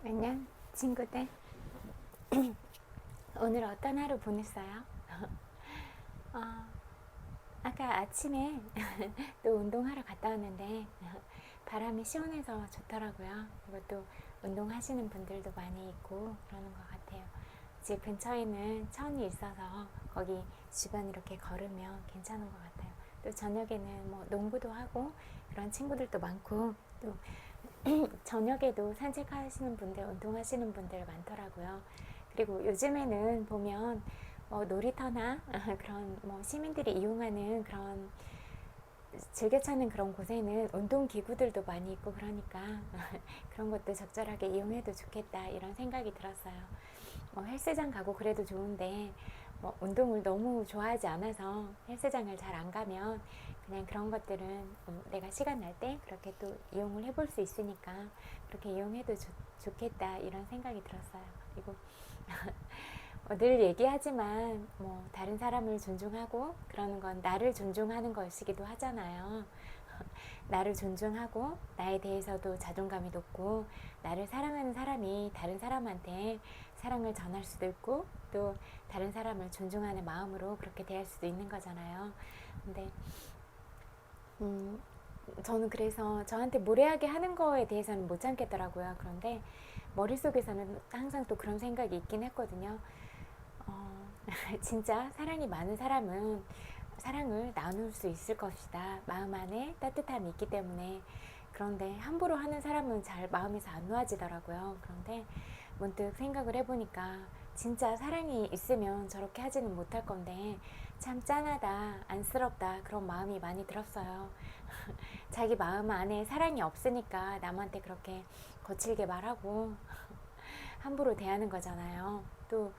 안녕 친구들. 오늘 어떤 하루 보냈어요? 어, 아까 아침에 또 운동하러 갔다 왔는데 바람이 시원해서 좋더라고요. 그리고 또 운동하시는 분들도 많이 있고 그러는 것 같아요. 집 근처에는 천이 있어서 거기 주변 이렇게 걸으면 괜찮은 것 같아요. 또 저녁에는 뭐 농구도 하고 그런 친구들도 많고, 또 저녁에도 산책하시는 분들, 운동하시는 분들 많더라고요. 그리고 요즘에는 보면 놀이터나 그런 시민들이 이용하는 그런 즐겨 찾는 그런 곳에는 운동 기구들도 많이 있고 그러니까 그런 것도 적절하게 이용해도 좋겠다 이런 생각이 들었어요. 헬스장 가고 그래도 좋은데 운동을 너무 좋아하지 않아서 헬스장을 잘 안 가면 그냥 그런 것들은 내가 시간 날 때 그렇게 또 이용을 해볼 수 있으니까 그렇게 이용해도 좋겠다 이런 생각이 들었어요. 그리고 늘 얘기하지만 다른 사람을 존중하고 그러는 건 나를 존중하는 것이기도 하잖아요. 나를 존중하고 나에 대해서도 자존감이 높고 나를 사랑하는 사람이 다른 사람한테 사랑을 전할 수도 있고 또 다른 사람을 존중하는 마음으로 그렇게 대할 수도 있는 거잖아요. 근데 저는 그래서 저한테 무례하게 하는 거에 대해서는 못 참겠더라고요. 그런데 머릿속에서는 항상 또 그런 생각이 있긴 했거든요. 진짜 사랑이 많은 사람은 사랑을 나눌 수 있을 것이다. 마음 안에 따뜻함이 있기 때문에. 그런데 함부로 하는 사람은 잘 마음에서 안 놓아지더라고요. 그런데 문득 생각을 해보니까 진짜 사랑이 있으면 저렇게 하지는 못할 건데 참 짠하다, 안쓰럽다 그런 마음이 많이 들었어요. 자기 마음 안에 사랑이 없으니까 남한테 그렇게 거칠게 말하고 함부로 대하는 거잖아요. 또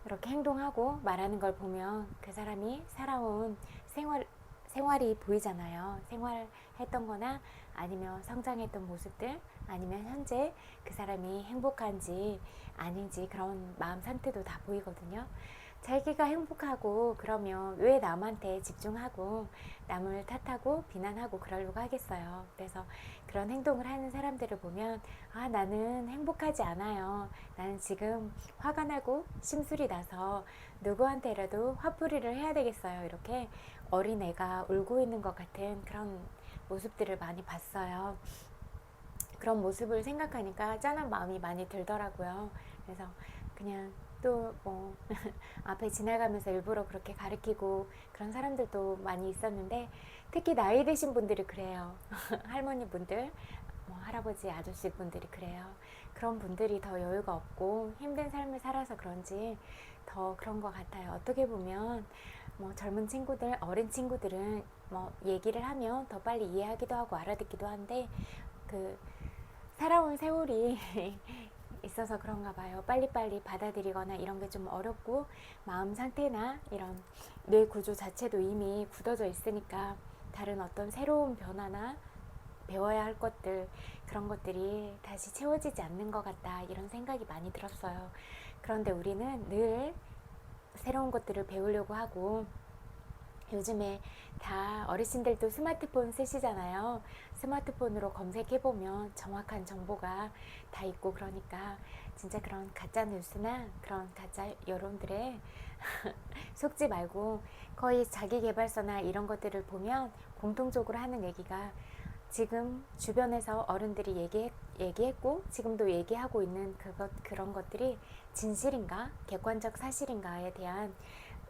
이렇게 행동하고 말하는 걸 보면 그 사람이 살아온 생활이 보이잖아요. 생활했던 거나 아니면 성장했던 모습들, 아니면 현재 그 사람이 행복한지 아닌지 그런 마음 상태도 다 보이거든요. 자기가 행복하고 그러면 왜 남한테 집중하고 남을 탓하고 비난하고 그러려고 하겠어요. 그래서 그런 행동을 하는 사람들을 보면 나는 행복하지 않아요. 나는 지금 화가 나고 심술이 나서 누구한테라도 화풀이를 해야 되겠어요. 이렇게 어린애가 울고 있는 것 같은 그런 모습들을 많이 봤어요. 그런 모습을 생각하니까 짠한 마음이 많이 들더라고요. 그래서 그냥 또 앞에 지나가면서 일부러 그렇게 가리키고 그런 사람들도 많이 있었는데, 특히 나이 드신 분들이 그래요. 할머니 분들, 할아버지 아저씨 분들이 그래요. 그런 분들이 더 여유가 없고 힘든 삶을 살아서 그런지 더 그런 것 같아요. 어떻게 보면 젊은 친구들, 어린 친구들은 얘기를 하면 더 빨리 이해하기도 하고 알아듣기도 한데, 그 살아온 세월이 있어서 그런가 봐요. 빨리빨리 받아들이거나 이런 게 좀 어렵고, 마음 상태나 이런 뇌 구조 자체도 이미 굳어져 있으니까 다른 어떤 새로운 변화나 배워야 할 것들, 그런 것들이 다시 채워지지 않는 것 같다 이런 생각이 많이 들었어요. 그런데 우리는 늘 새로운 것들을 배우려고 하고, 요즘에 다 어르신들도 스마트폰 쓰시잖아요. 스마트폰으로 검색해보면 정확한 정보가 다 있고 그러니까 진짜 그런 가짜 뉴스나 그런 가짜 여론들에 속지 말고, 거의 자기계발서나 이런 것들을 보면 공통적으로 하는 얘기가 지금 주변에서 어른들이 얘기했고 지금도 얘기하고 있는 그런 것들이 진실인가 객관적 사실인가에 대한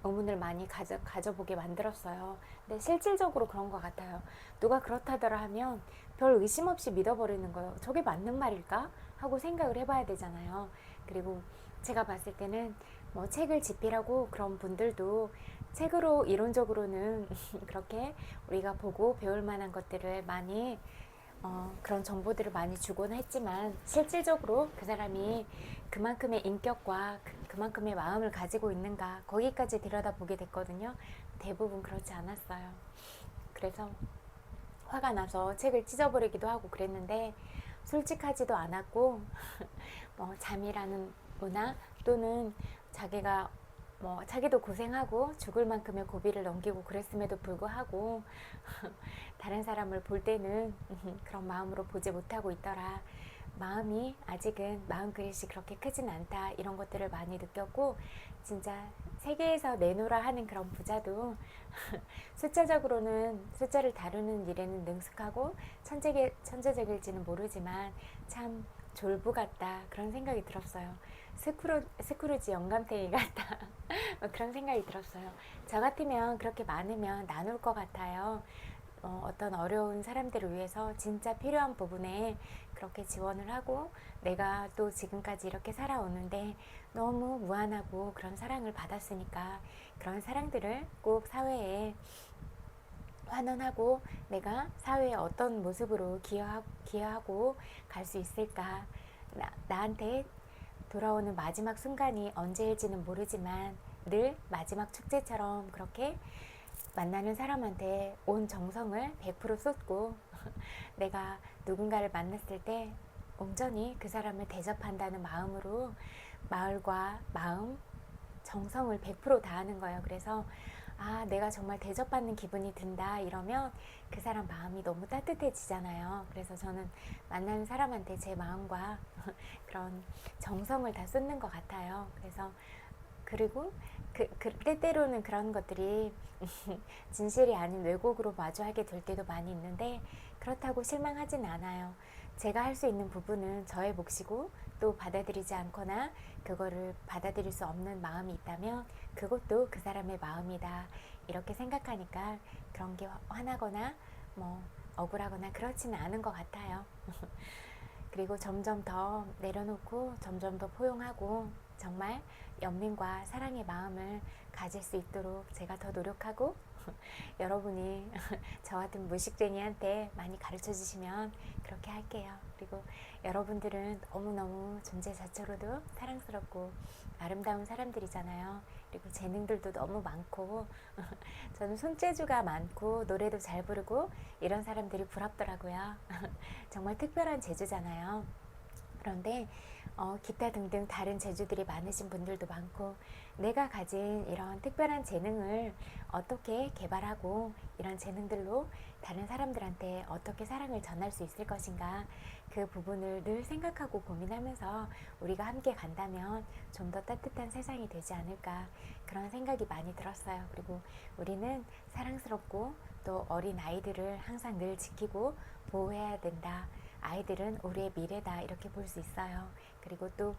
의문을 많이 가져보게 만들었어요. 근데 실질적으로 그런 것 같아요. 누가 그렇다더라 하면 별 의심 없이 믿어버리는 거예요. 저게 맞는 말일까? 하고 생각을 해봐야 되잖아요. 그리고 제가 봤을 때는 책을 집필하고 그런 분들도 책으로 이론적으로는 그렇게 우리가 보고 배울 만한 것들을 많이 그런 정보들을 많이 주곤 했지만, 실질적으로 그 사람이 그만큼의 인격과 그만큼의 마음을 가지고 있는가, 거기까지 들여다보게 됐거든요. 대부분 그렇지 않았어요. 그래서 화가 나서 책을 찢어버리기도 하고 그랬는데, 솔직하지도 않았고 잠이라는 문화, 또는 자기가 자기도 고생하고 죽을 만큼의 고비를 넘기고 그랬음에도 불구하고 다른 사람을 볼 때는 그런 마음으로 보지 못하고 있더라. 마음이 아직은 마음 그릇이 그렇게 크진 않다, 이런 것들을 많이 느꼈고, 진짜 세계에서 내놓으라 하는 그런 부자도 숫자적으로는, 숫자를 다루는 일에는 능숙하고 천재적일지는 모르지만 참 졸부 같다, 그런 생각이 들었어요. 스크루지 영감탱이 같다 그런 생각이 들었어요. 저 같으면 그렇게 많으면 나눌 것 같아요. 어떤 어려운 사람들을 위해서 진짜 필요한 부분에 그렇게 지원을 하고, 내가 또 지금까지 이렇게 살아오는데 너무 무한하고 그런 사랑을 받았으니까 그런 사랑들을 꼭 사회에 환원하고, 내가 사회에 어떤 모습으로 기여하고 갈 수 있을까. 나한테 돌아오는 마지막 순간이 언제일지는 모르지만 늘 마지막 축제처럼 그렇게 만나는 사람한테 온 정성을 100% 쏟고 내가 누군가를 만났을 때 온전히 그 사람을 대접한다는 마음으로 마을과 마음, 정성을 100% 다하는 거예요. 그래서 내가 정말 대접받는 기분이 든다 이러면 그 사람 마음이 너무 따뜻해지잖아요. 그래서 저는 만나는 사람한테 제 마음과 그런 정성을 다 쏟는 것 같아요. 그래서 그리고 때때로는 그런 것들이 진실이 아닌 왜곡으로 마주하게 될 때도 많이 있는데, 그렇다고 실망하진 않아요. 제가 할 수 있는 부분은 저의 몫이고, 또 받아들이지 않거나 그거를 받아들일 수 없는 마음이 있다면 그것도 그 사람의 마음이다, 이렇게 생각하니까 그런 게 화나거나 뭐 억울하거나 그렇지는 않은 것 같아요. 그리고 점점 더 내려놓고 점점 더 포용하고 정말 연민과 사랑의 마음을 가질 수 있도록 제가 더 노력하고 여러분이 저 같은 무식쟁이한테 많이 가르쳐 주시면 그렇게 할게요. 그리고 여러분들은 너무너무 존재 자체로도 사랑스럽고 아름다운 사람들이잖아요. 그리고 재능들도 너무 많고 저는 손재주가 많고 노래도 잘 부르고 이런 사람들이 부럽더라고요. 정말 특별한 재주잖아요. 그런데 기타 등등 다른 재주들이 많으신 분들도 많고, 내가 가진 이런 특별한 재능을 어떻게 개발하고 이런 재능들로 다른 사람들한테 어떻게 사랑을 전할 수 있을 것인가, 그 부분을 늘 생각하고 고민하면서 우리가 함께 간다면 좀 더 따뜻한 세상이 되지 않을까, 그런 생각이 많이 들었어요. 그리고 우리는 사랑스럽고 또 어린 아이들을 항상 늘 지키고 보호해야 된다. 아이들은 우리의 미래다, 이렇게 볼 수 있어요. 그리고 또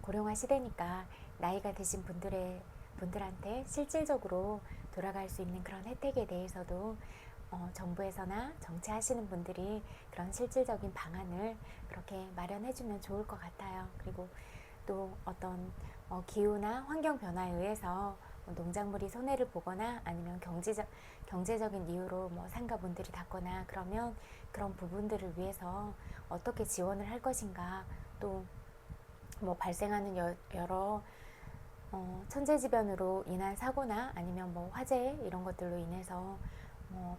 고령화 시대니까 나이가 드신 분들한테 실질적으로 돌아갈 수 있는 그런 혜택에 대해서도 정부에서나 정치하시는 분들이 그런 실질적인 방안을 그렇게 마련해주면 좋을 것 같아요. 그리고 또 어떤 기후나 환경 변화에 의해서 농작물이 손해를 보거나 아니면 경제적인 이유로 상가분들이 닫거나 그러면 그런 부분들을 위해서 어떻게 지원을 할 것인가, 또 발생하는 여러 천재지변으로 인한 사고나 아니면 화재 이런 것들로 인해서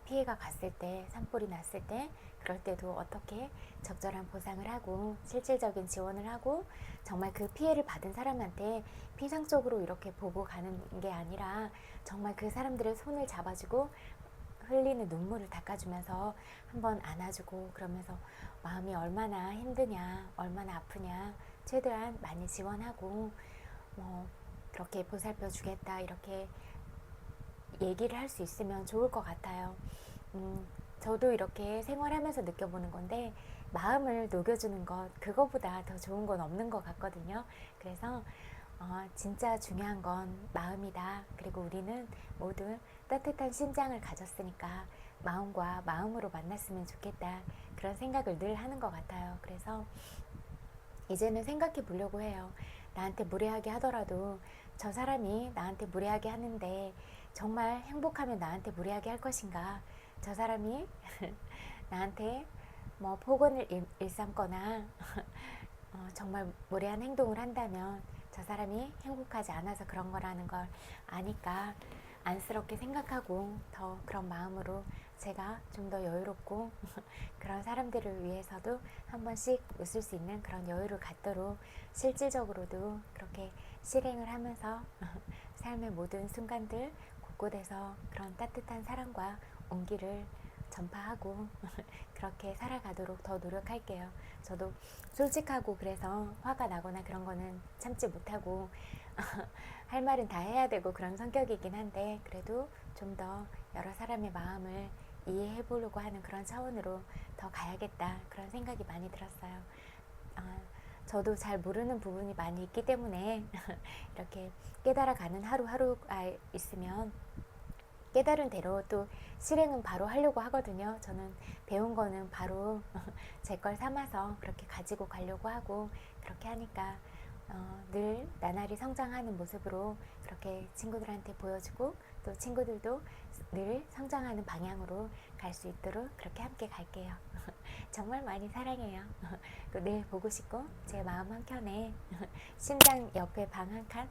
피해가 갔을 때, 산불이 났을 때, 그럴 때도 어떻게 적절한 보상을 하고 실질적인 지원을 하고, 정말 그 피해를 받은 사람한테 피상적으로 이렇게 보고 가는 게 아니라 정말 그 사람들의 손을 잡아주고 흘리는 눈물을 닦아주면서 한번 안아주고, 그러면서 마음이 얼마나 힘드냐, 얼마나 아프냐 최대한 많이 지원하고 그렇게 보살펴 주겠다, 이렇게 얘기를 할 수 있으면 좋을 것 같아요. 저도 이렇게 생활하면서 느껴보는 건데, 마음을 녹여주는 것, 그거보다 더 좋은 건 없는 것 같거든요. 그래서 진짜 중요한 건 마음이다. 그리고 우리는 모두 따뜻한 심장을 가졌으니까 마음과 마음으로 만났으면 좋겠다, 그런 생각을 늘 하는 것 같아요. 그래서 이제는 생각해 보려고 해요. 나한테 무례하게 하더라도 저 사람이 나한테 무례하게 하는데 정말 행복하면 나한테 무례하게 할 것인가, 저 사람이 나한테 폭언을 일삼거나 정말 무례한 행동을 한다면 저 사람이 행복하지 않아서 그런 거라는 걸 아니까 안쓰럽게 생각하고 더 그런 마음으로 제가 좀 더 여유롭고 그런 사람들을 위해서도 한 번씩 웃을 수 있는 그런 여유를 갖도록 실질적으로도 그렇게 실행을 하면서 삶의 모든 순간들 곳곳에서 그런 따뜻한 사랑과 온기를 전파하고 그렇게 살아가도록 더 노력할게요. 저도 솔직하고 그래서 화가 나거나 그런 거는 참지 못하고 할 말은 다 해야 되고 그런 성격이긴 한데 그래도 좀 더 여러 사람의 마음을 이해해 보려고 하는 그런 차원으로 더 가야겠다 그런 생각이 많이 들었어요. 저도 잘 모르는 부분이 많이 있기 때문에 이렇게 깨달아가는 하루하루가 있으면 깨달은 대로 또 실행은 바로 하려고 하거든요. 저는 배운 거는 바로 제 걸 삼아서 그렇게 가지고 가려고 하고 그렇게 하니까 늘 나날이 성장하는 모습으로 그렇게 친구들한테 보여주고 또 친구들도 늘 성장하는 방향으로 갈 수 있도록 그렇게 함께 갈게요. 정말 많이 사랑해요. 늘 보고 싶고 제 마음 한켠에 심장 옆에 방 한 칸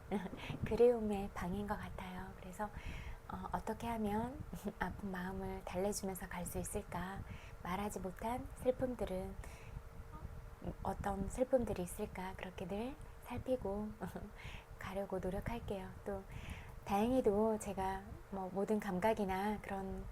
그리움의 방인 것 같아요. 그래서 어떻게 하면 아픈 마음을 달래주면서 갈 수 있을까? 말하지 못한 슬픔들은 어떤 슬픔들이 있을까? 그렇게 늘 살피고 가려고 노력할게요. 또 다행히도 제가 뭐 모든 감각이나 그런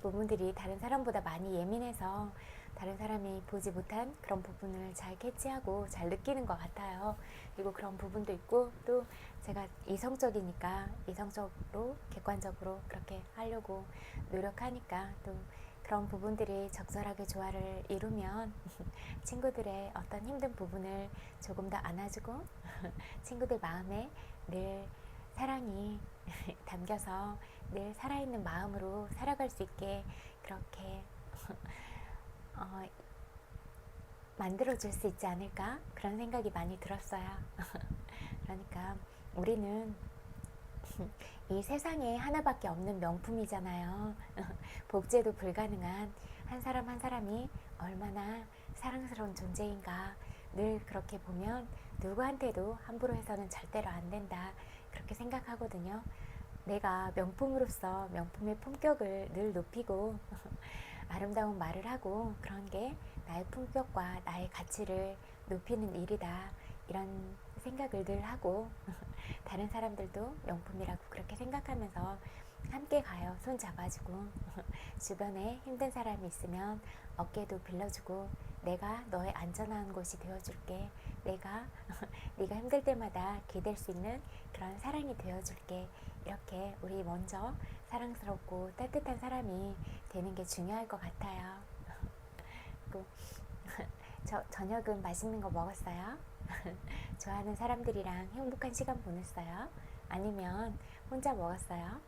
부분들이 다른 사람보다 많이 예민해서 다른 사람이 보지 못한 그런 부분을 잘 캐치하고 잘 느끼는 것 같아요. 그리고 그런 부분도 있고 또 제가 이성적이니까 이성적으로 객관적으로 그렇게 하려고 노력하니까 또 그런 부분들이 적절하게 조화를 이루면 친구들의 어떤 힘든 부분을 조금 더 안아주고 친구들 마음에 늘 사랑이 담겨서 늘 살아있는 마음으로 살아갈 수 있게 그렇게 만들어줄 수 있지 않을까 그런 생각이 많이 들었어요. 그러니까 우리는 이 세상에 하나밖에 없는 명품이잖아요. 복제도 불가능한 한 사람 한 사람이 얼마나 사랑스러운 존재인가 늘 그렇게 보면 누구한테도 함부로 해서는 절대로 안 된다 그렇게 생각하거든요. 내가 명품으로서 명품의 품격을 늘 높이고 아름다운 말을 하고 그런 게 나의 품격과 나의 가치를 높이는 일이다 이런 생각을 늘 하고 다른 사람들도 명품이라고 그렇게 생각하면서 함께 가요. 손 잡아주고 주변에 힘든 사람이 있으면 어깨도 빌려주고 내가 너의 안전한 곳이 되어줄게. 내가 네가 힘들 때마다 기댈 수 있는 그런 사랑이 되어줄게. 이렇게 우리 먼저 사랑스럽고 따뜻한 사람이 되는 게 중요할 것 같아요. 저녁은 맛있는 거 먹었어요? 좋아하는 사람들이랑 행복한 시간 보냈어요? 아니면 혼자 먹었어요?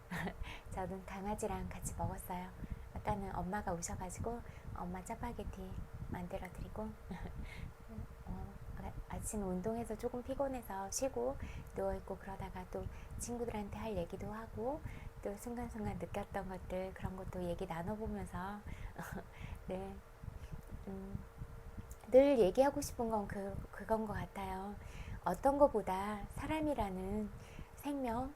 저는 강아지랑 같이 먹었어요. 아까는 엄마가 오셔가지고 엄마 짜파게티 만들어 드리고 아침 운동해서 조금 피곤해서 쉬고 누워있고 그러다가 또 친구들한테 할 얘기도 하고 또 순간순간 느꼈던 것들 그런 것도 얘기 나눠보면서 네, 늘 얘기하고 싶은 건 그건 것 같아요. 어떤 것보다 사람이라는 생명,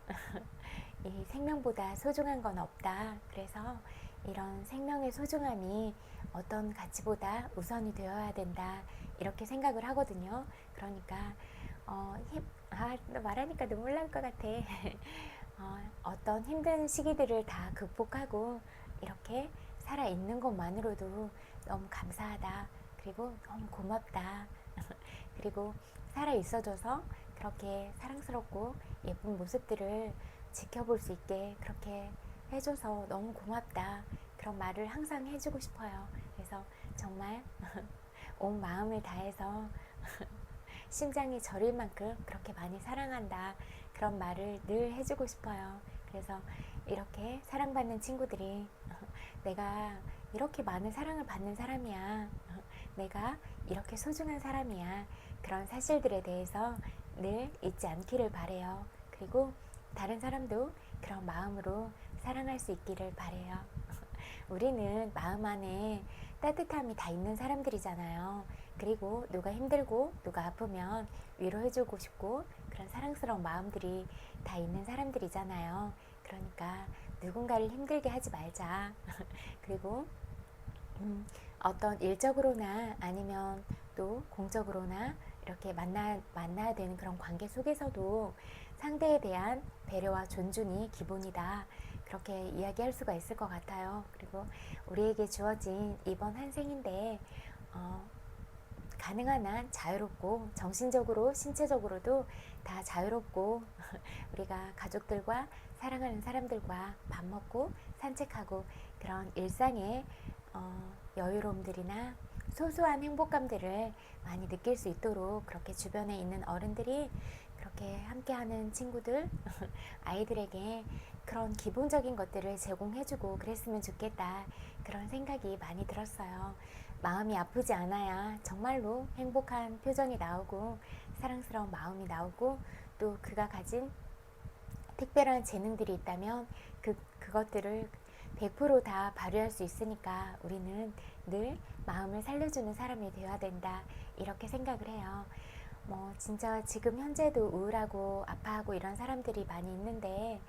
이 생명보다 소중한 건 없다. 그래서 이런 생명의 소중함이 어떤 가치보다 우선이 되어야 된다. 이렇게 생각을 하거든요. 그러니까 말하니까 눈물 날 것 같아. 어떤 힘든 시기들을 다 극복하고 이렇게 살아있는 것만으로도 너무 감사하다. 그리고 너무 고맙다. 그리고 살아있어줘서 그렇게 사랑스럽고 예쁜 모습들을 지켜볼 수 있게 그렇게 해줘서 너무 고맙다. 그런 말을 항상 해주고 싶어요. 그래서 정말 온 마음을 다해서 심장이 저릴 만큼 그렇게 많이 사랑한다. 그런 말을 늘 해주고 싶어요. 그래서 이렇게 사랑받는 친구들이 내가 이렇게 많은 사랑을 받는 사람이야. 내가 이렇게 소중한 사람이야. 그런 사실들에 대해서 늘 잊지 않기를 바래요. 그리고 다른 사람도 그런 마음으로 사랑할 수 있기를 바래요. 우리는 마음 안에 따뜻함이 다 있는 사람들이잖아요. 그리고 누가 힘들고 누가 아프면 위로해주고 싶고 그런 사랑스러운 마음들이 다 있는 사람들이잖아요. 그러니까 누군가를 힘들게 하지 말자. 그리고 어떤 일적으로나 아니면 또 공적으로나 이렇게 만나야 되는 그런 관계 속에서도 상대에 대한 배려와 존중이 기본이다. 그렇게 이야기할 수가 있을 것 같아요. 그리고 우리에게 주어진 이번 한 생인데 가능한 한 자유롭고 정신적으로 신체적으로도 다 자유롭고 우리가 가족들과 사랑하는 사람들과 밥 먹고 산책하고 그런 일상의 여유로움들이나 소소한 행복감들을 많이 느낄 수 있도록 그렇게 주변에 있는 어른들이 그렇게 함께하는 친구들 아이들에게 그런 기본적인 것들을 제공해주고 그랬으면 좋겠다. 그런 생각이 많이 들었어요. 마음이 아프지 않아야 정말로 행복한 표정이 나오고 사랑스러운 마음이 나오고 또 그가 가진 특별한 재능들이 있다면 그것들을 100% 다 발휘할 수 있으니까 우리는 늘 마음을 살려주는 사람이 되어야 된다. 이렇게 생각을 해요. 진짜 지금 현재도 우울하고 아파하고 이런 사람들이 많이 있는데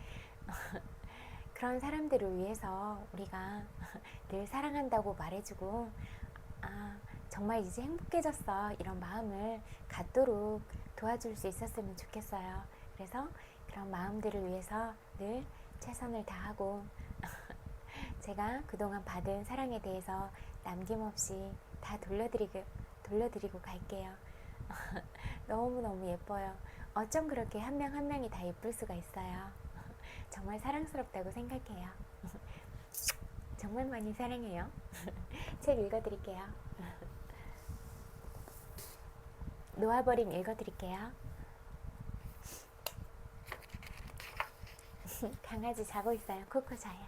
그런 사람들을 위해서 우리가 늘 사랑한다고 말해주고 정말 이제 행복해졌어 이런 마음을 갖도록 도와줄 수 있었으면 좋겠어요. 그래서 그런 마음들을 위해서 늘 최선을 다하고 제가 그동안 받은 사랑에 대해서 남김없이 다 돌려드리고 갈게요. 너무너무 예뻐요. 어쩜 그렇게 한 명 한 명이 다 예쁠 수가 있어요. 정말 사랑스럽다고 생각해요. 정말 많이 사랑해요. 책 읽어드릴게요. 놓아버림 읽어드릴게요. 강아지 자고 있어요. 코코 자요.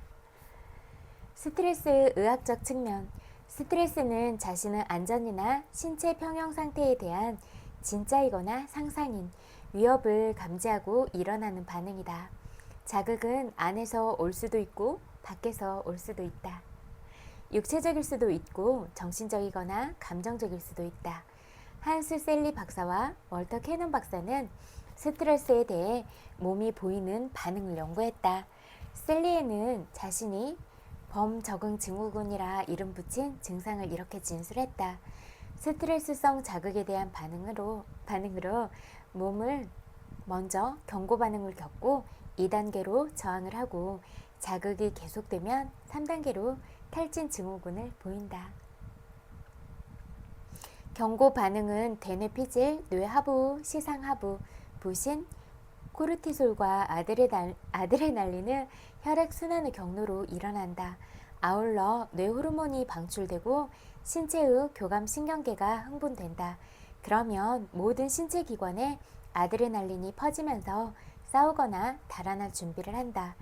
스트레스의 의학적 측면. 스트레스는 자신의 안전이나 신체 평형 상태에 대한 진짜이거나 상상인 위협을 감지하고 일어나는 반응이다. 자극은 안에서 올 수도 있고 밖에서 올 수도 있다. 육체적일 수도 있고 정신적이거나 감정적일 수도 있다. 한스 셀리 박사와 월터 캐논 박사는 스트레스에 대해 몸이 보이는 반응을 연구했다. 셀리에는 자신이 범적응 증후군이라 이름 붙인 증상을 이렇게 진술했다. 스트레스성 자극에 대한 반응으로 몸을 먼저 경고 반응을 겪고 2단계로 저항을 하고 자극이 계속되면 3단계로 탈진 증후군을 보인다. 경고 반응은 대뇌 피질, 뇌 하부, 시상 하부, 부신, 코르티솔과 아드레날린은 혈액순환의 경로로 일어난다. 아울러 뇌 호르몬이 방출되고 신체의 교감신경계가 흥분된다. 그러면 모든 신체 기관에 아드레날린이 퍼지면서 싸우거나 달아날 준비를 한다.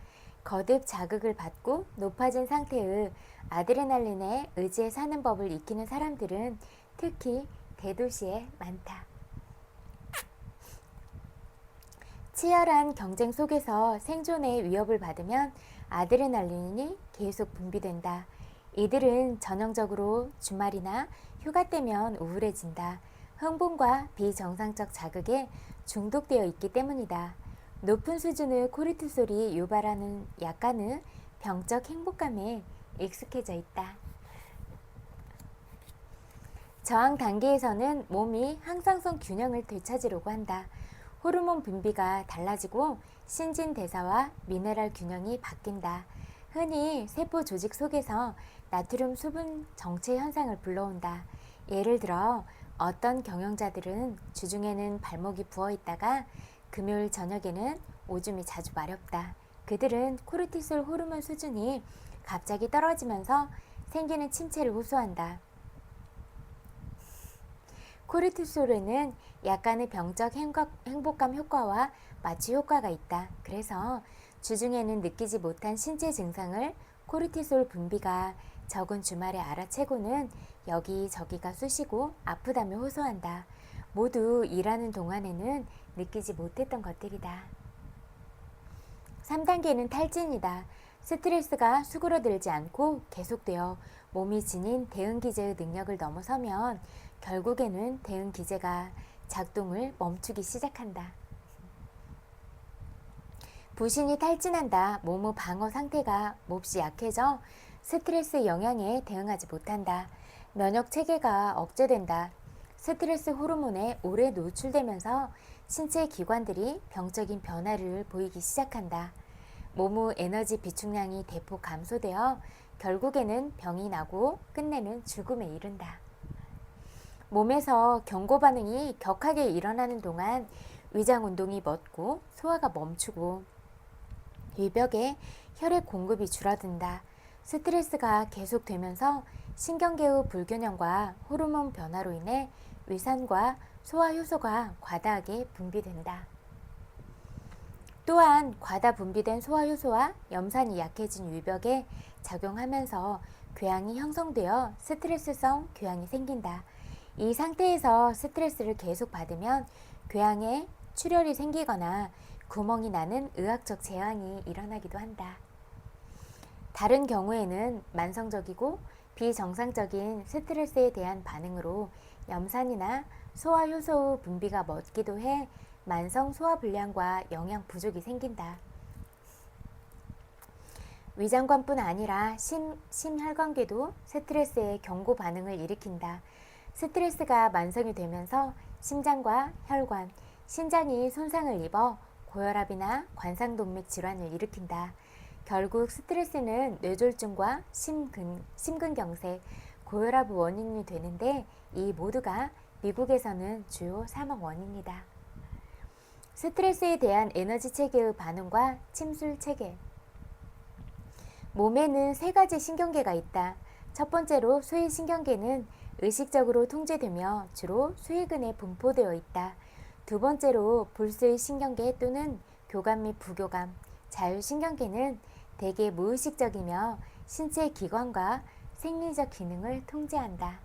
거듭 자극을 받고 높아진 상태의 아드레날린에 의지해 사는 법을 익히는 사람들은 특히 대도시에 많다. 치열한 경쟁 속에서 생존의 위협을 받으면 아드레날린이 계속 분비된다. 이들은 전형적으로 주말이나 휴가 때면 우울해진다. 흥분과 비정상적 자극에 중독되어 있기 때문이다. 높은 수준의 코르티솔이 유발하는 약간의 병적 행복감에 익숙해져 있다. 저항 단계에서는 몸이 항상성 균형을 되찾으려고 한다. 호르몬 분비가 달라지고 신진대사와 미네랄 균형이 바뀐다. 흔히 세포 조직 속에서 나트륨 수분 정체 현상을 불러온다. 예를 들어 어떤 경영자들은 주중에는 발목이 부어 있다가 금요일 저녁에는 오줌이 자주 마렵다. 그들은 코르티솔 호르몬 수준이 갑자기 떨어지면서 생기는 침체를 호소한다. 코르티솔에는 약간의 병적 행복감 효과와 마취 효과가 있다. 그래서 주중에는 느끼지 못한 신체 증상을 코르티솔 분비가 적은 주말에 알아채고는 여기저기가 쑤시고 아프다며 호소한다. 모두 일하는 동안에는 느끼지 못했던 것들이다. 3단계는 탈진이다. 스트레스가 수그러들지 않고 계속되어 몸이 지닌 대응기제의 능력을 넘어서면 결국에는 대응기제가 작동을 멈추기 시작한다. 부신이 탈진한다. 몸의 방어 상태가 몹시 약해져 스트레스 영향에 대응하지 못한다. 면역 체계가 억제된다. 스트레스 호르몬에 오래 노출되면서 신체 기관들이 병적인 변화를 보이기 시작한다. 몸의 에너지 비축량이 대폭 감소되어 결국에는 병이 나고 끝내는 죽음에 이른다. 몸에서 경고 반응이 격하게 일어나는 동안 위장 운동이 멎고 소화가 멈추고 위벽에 혈액 공급이 줄어든다. 스트레스가 계속되면서 신경계의 불균형과 호르몬 변화로 인해 위산과 소화 효소가 과다하게 분비된다. 또한 과다 분비된 소화 효소와 염산이 약해진 위벽에 작용하면서 궤양이 형성되어 스트레스성 궤양이 생긴다. 이 상태에서 스트레스를 계속 받으면 궤양에 출혈이 생기거나 구멍이 나는 의학적 재앙이 일어나기도 한다. 다른 경우에는 만성적이고 비정상적인 스트레스에 대한 반응으로 염산이나 소화효소 분비가 멎기도 해 만성 소화불량과 영양 부족이 생긴다. 위장관뿐 아니라 심혈관계도 스트레스에 경고 반응을 일으킨다. 스트레스가 만성이 되면서 심장과 혈관, 신장이 손상을 입어 고혈압이나 관상동맥 질환을 일으킨다. 결국 스트레스는 뇌졸중과 심근경색, 고혈압 원인이 되는데 이 모두가 미국에서는 주요 사망 원인이다. 스트레스에 대한 에너지 체계의 반응과 침술 체계. 몸에는 세 가지 신경계가 있다. 첫 번째로 수의신경계는 의식적으로 통제되며 주로 수의근에 분포되어 있다. 두 번째로 불수의신경계 또는 교감 및 부교감, 자율신경계는 대개 무의식적이며 신체 기관과 생리적 기능을 통제한다.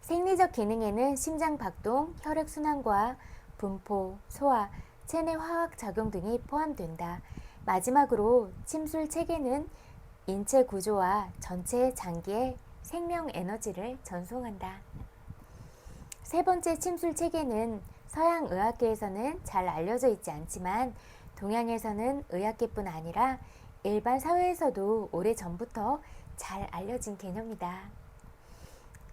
생리적 기능에는 심장 박동, 혈액순환과 분포, 소화, 체내 화학작용 등이 포함된다. 마지막으로 침술 체계는 인체 구조와 전체 장기에 생명 에너지를 전송한다. 세 번째 침술 체계는 서양 의학계에서는 잘 알려져 있지 않지만 동양에서는 의학계뿐 아니라 일반 사회에서도 오래전부터 잘 알려진 개념이다.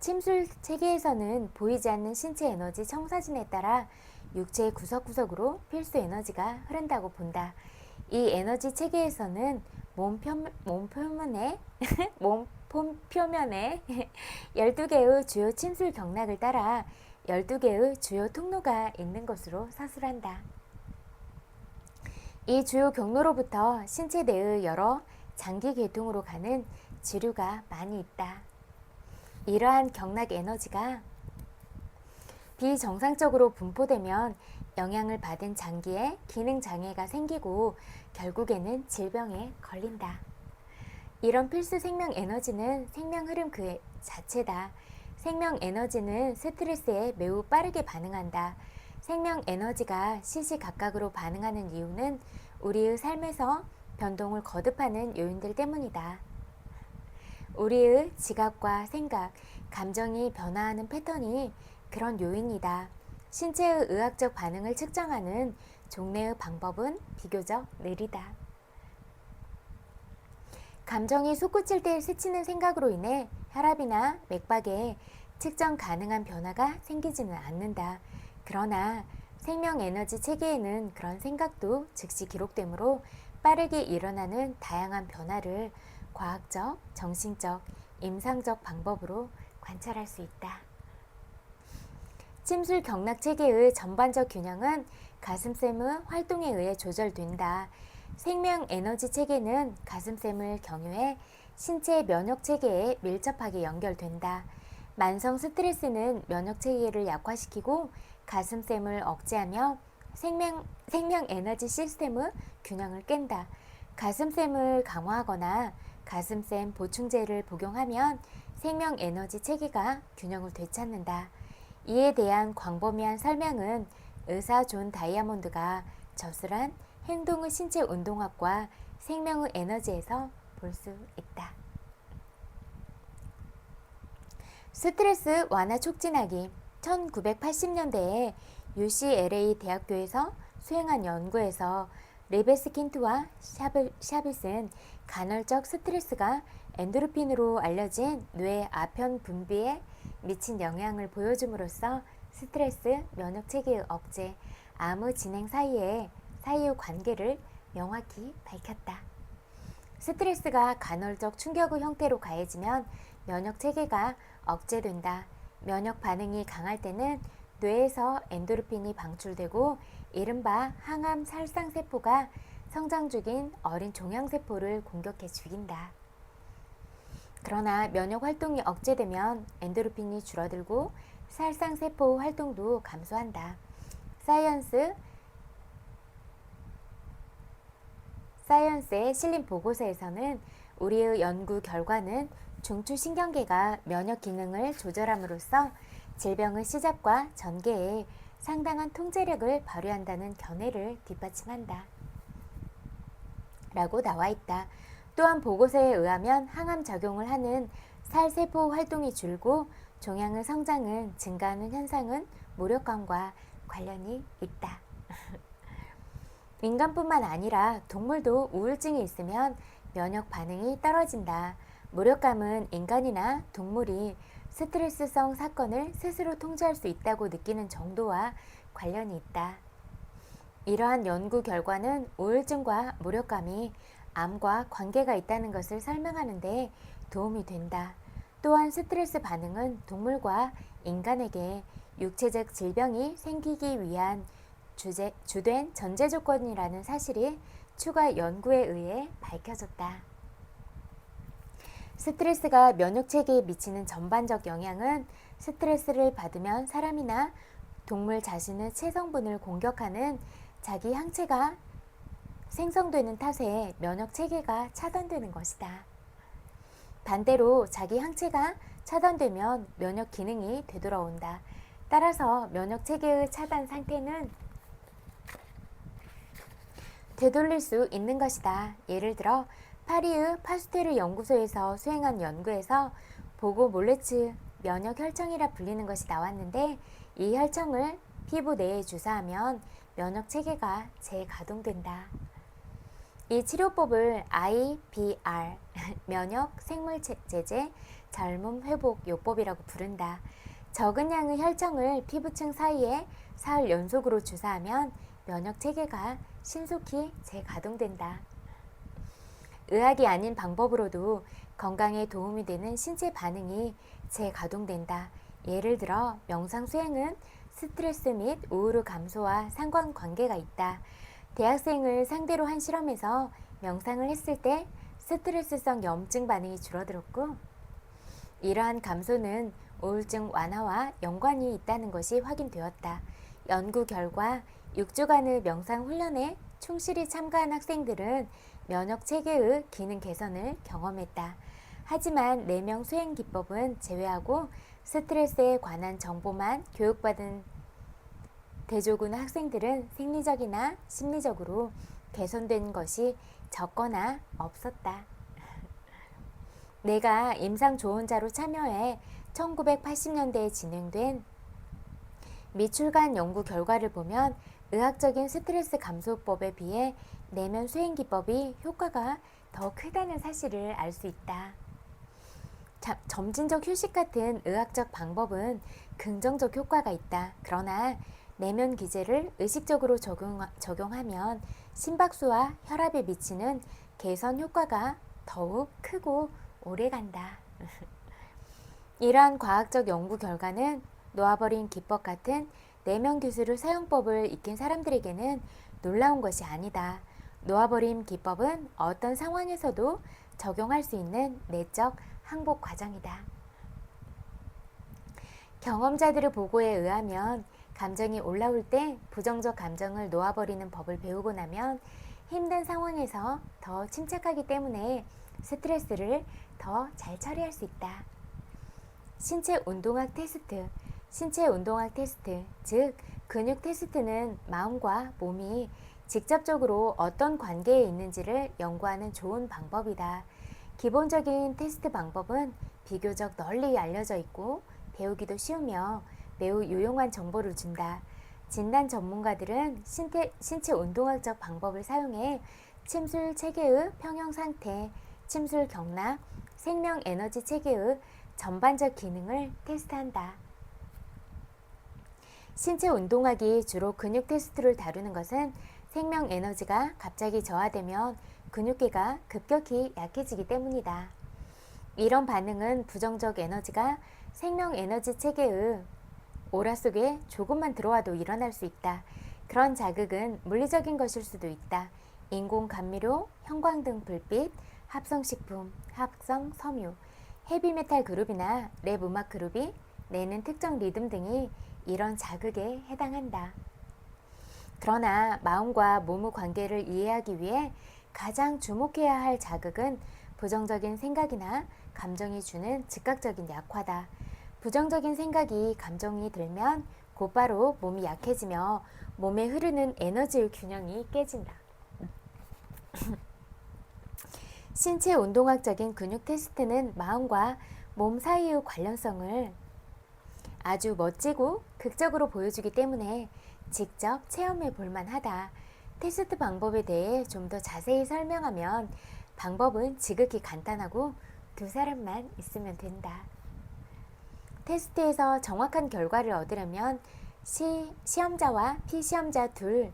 침술 체계에서는 보이지 않는 신체 에너지 청사진에 따라 육체의 구석구석으로 필수 에너지가 흐른다고 본다. 이 에너지 체계에서는 몸 표면에 12개의 주요 침술 경락을 따라 12개의 주요 통로가 있는 것으로 서술한다. 이 주요 경로로부터 신체 내의 여러 장기 계통으로 가는 지류가 많이 있다. 이러한 경락 에너지가 비정상적으로 분포되면 영향을 받은 장기에 기능 장애가 생기고 결국에는 질병에 걸린다. 이런 필수 생명 에너지는 생명 흐름 그 자체다. 생명 에너지는 스트레스에 매우 빠르게 반응한다. 생명 에너지가 시시각각으로 반응하는 이유는 우리의 삶에서 변동을 거듭하는 요인들 때문이다. 우리의 지각과 생각, 감정이 변화하는 패턴이 그런 요인이다. 신체의 의학적 반응을 측정하는 종래의 방법은 비교적 느리다. 감정이 솟구칠 때 스치는 생각으로 인해 혈압이나 맥박에 측정 가능한 변화가 생기지는 않는다. 그러나 생명 에너지 체계에는 그런 생각도 즉시 기록되므로 빠르게 일어나는 다양한 변화를 과학적, 정신적, 임상적 방법으로 관찰할 수 있다. 침술 경락 체계의 전반적 균형은 가슴샘의 활동에 의해 조절된다. 생명 에너지 체계는 가슴샘을 경유해 신체 면역 체계에 밀접하게 연결된다. 만성 스트레스는 면역 체계를 약화시키고 가슴샘을 억제하며 생명 에너지 시스템의 균형을 깬다. 가슴샘을 강화하거나 가슴샘 보충제를 복용하면 생명 에너지 체계가 균형을 되찾는다. 이에 대한 광범위한 설명은 의사 존 다이아몬드가 저술한 행동의 신체 운동학과 생명의 에너지에서 볼 수 있다. 스트레스 완화 촉진하기. 1980년대에 UCLA 대학교에서 수행한 연구에서 리베스킨트와 샤빗은 간헐적 스트레스가 엔도르핀으로 알려진 뇌 아편 분비에 미친 영향을 보여줌으로써 스트레스, 면역 체계의 억제, 암의 진행 사이의 관계를 명확히 밝혔다. 스트레스가 간헐적 충격의 형태로 가해지면 면역 체계가 억제된다. 면역 반응이 강할 때는 뇌에서 엔도르핀이 방출되고 이른바 항암 살상세포가 성장 중인 어린 종양세포를 공격해 죽인다. 그러나 면역 활동이 억제되면 엔도르핀이 줄어들고 살상세포 활동도 감소한다. 사이언스에 실린 보고서에서는 우리의 연구 결과는 중추신경계가 면역 기능을 조절함으로써 질병의 시작과 전개에 상당한 통제력을 발휘한다는 견해를 뒷받침한다. 라고 나와 있다. 또한 보고서에 의하면 항암 작용을 하는 살세포 활동이 줄고 종양의 성장은 증가하는 현상은 무력감과 관련이 있다. 인간뿐만 아니라 동물도 우울증이 있으면 면역 반응이 떨어진다. 무력감은 인간이나 동물이 스트레스성 사건을 스스로 통제할 수 있다고 느끼는 정도와 관련이 있다. 이러한 연구 결과는 우울증과 무력감이 암과 관계가 있다는 것을 설명하는 데 도움이 된다. 또한 스트레스 반응은 동물과 인간에게 육체적 질병이 생기기 위한 주된 전제 조건이라는 사실이 추가 연구에 의해 밝혀졌다. 스트레스가 면역체계에 미치는 전반적 영향은 스트레스를 받으면 사람이나 동물 자신의 체성분을 공격하는 자기 항체가 생성되는 탓에 면역체계가 차단되는 것이다. 반대로 자기 항체가 차단되면 면역 기능이 되돌아온다. 따라서 면역체계의 차단 상태는 되돌릴 수 있는 것이다. 예를 들어 파리의 파스테르 연구소에서 수행한 연구에서 보고 몰레츠 면역 혈청이라 불리는 것이 나왔는데 이 혈청을 피부 내에 주사하면 면역 체계가 재가동된다. 이 치료법을 IBR 면역 생물제제 젊음 회복 요법이라고 부른다. 적은 양의 혈청을 피부층 사이에 사흘 연속으로 주사하면 면역 체계가 신속히 재가동된다. 의학이 아닌 방법으로도 건강에 도움이 되는 신체 반응이 재가동된다. 예를 들어 명상 수행은 스트레스 및 우울의 감소와 상관관계가 있다. 대학생을 상대로 한 실험에서 명상을 했을 때 스트레스성 염증 반응이 줄어들었고 이러한 감소는 우울증 완화와 연관이 있다는 것이 확인되었다. 연구 결과 6주간의 명상 훈련에 충실히 참가한 학생들은 면역 체계의 기능 개선을 경험했다. 하지만 4명 수행 기법은 제외하고 스트레스에 관한 정보만 교육받은 대조군 학생들은 생리적이나 심리적으로 개선된 것이 적거나 없었다. 내가 임상조언자로 참여해 1980년대에 진행된 미출간 연구 결과를 보면 의학적인 스트레스 감소법에 비해 내면 수행 기법이 효과가 더 크다는 사실을 알 수 있다. 점진적 휴식 같은 의학적 방법은 긍정적 효과가 있다. 그러나 내면 기제를 의식적으로 적용하면 심박수와 혈압에 미치는 개선 효과가 더욱 크고 오래간다. 이러한 과학적 연구 결과는 놓아버린 기법 같은 내면 기술의 사용법을 익힌 사람들에게는 놀라운 것이 아니다. 놓아버림 기법은 어떤 상황에서도 적용할 수 있는 내적 항복 과정이다. 경험자들의 보고에 의하면 감정이 올라올 때 부정적 감정을 놓아버리는 법을 배우고 나면 힘든 상황에서 더 침착하기 때문에 스트레스를 더 잘 처리할 수 있다. 신체 운동학 테스트, 즉 근육 테스트는 마음과 몸이 직접적으로 어떤 관계에 있는지를 연구하는 좋은 방법이다. 기본적인 테스트 방법은 비교적 널리 알려져 있고 배우기도 쉬우며 매우 유용한 정보를 준다. 진단 전문가들은 신체 운동학적 방법을 사용해 침술 체계의 평형 상태, 침술 경락, 생명 에너지 체계의 전반적 기능을 테스트한다. 신체 운동학이 주로 근육 테스트를 다루는 것은 생명 에너지가 갑자기 저하되면 근육계가 급격히 약해지기 때문이다. 이런 반응은 부정적 에너지가 생명 에너지 체계의 오라 속에 조금만 들어와도 일어날 수 있다. 그런 자극은 물리적인 것일 수도 있다. 인공 감미료, 형광등 불빛, 합성식품, 합성 섬유, 헤비메탈 그룹이나 랩 음악 그룹이 내는 특정 리듬 등이 이런 자극에 해당한다. 그러나 마음과 몸의 관계를 이해하기 위해 가장 주목해야 할 자극은 부정적인 생각이나 감정이 주는 즉각적인 약화다. 부정적인 생각이 감정이 들면 곧바로 몸이 약해지며 몸에 흐르는 에너지의 균형이 깨진다. 신체 운동학적인 근육 테스트는 마음과 몸 사이의 관련성을 아주 멋지고 극적으로 보여주기 때문에 직접 체험해 볼 만하다. 테스트 방법에 대해 좀 더 자세히 설명하면 방법은 지극히 간단하고 두 사람만 있으면 된다. 테스트에서 정확한 결과를 얻으려면 시험자와 피시험자 둘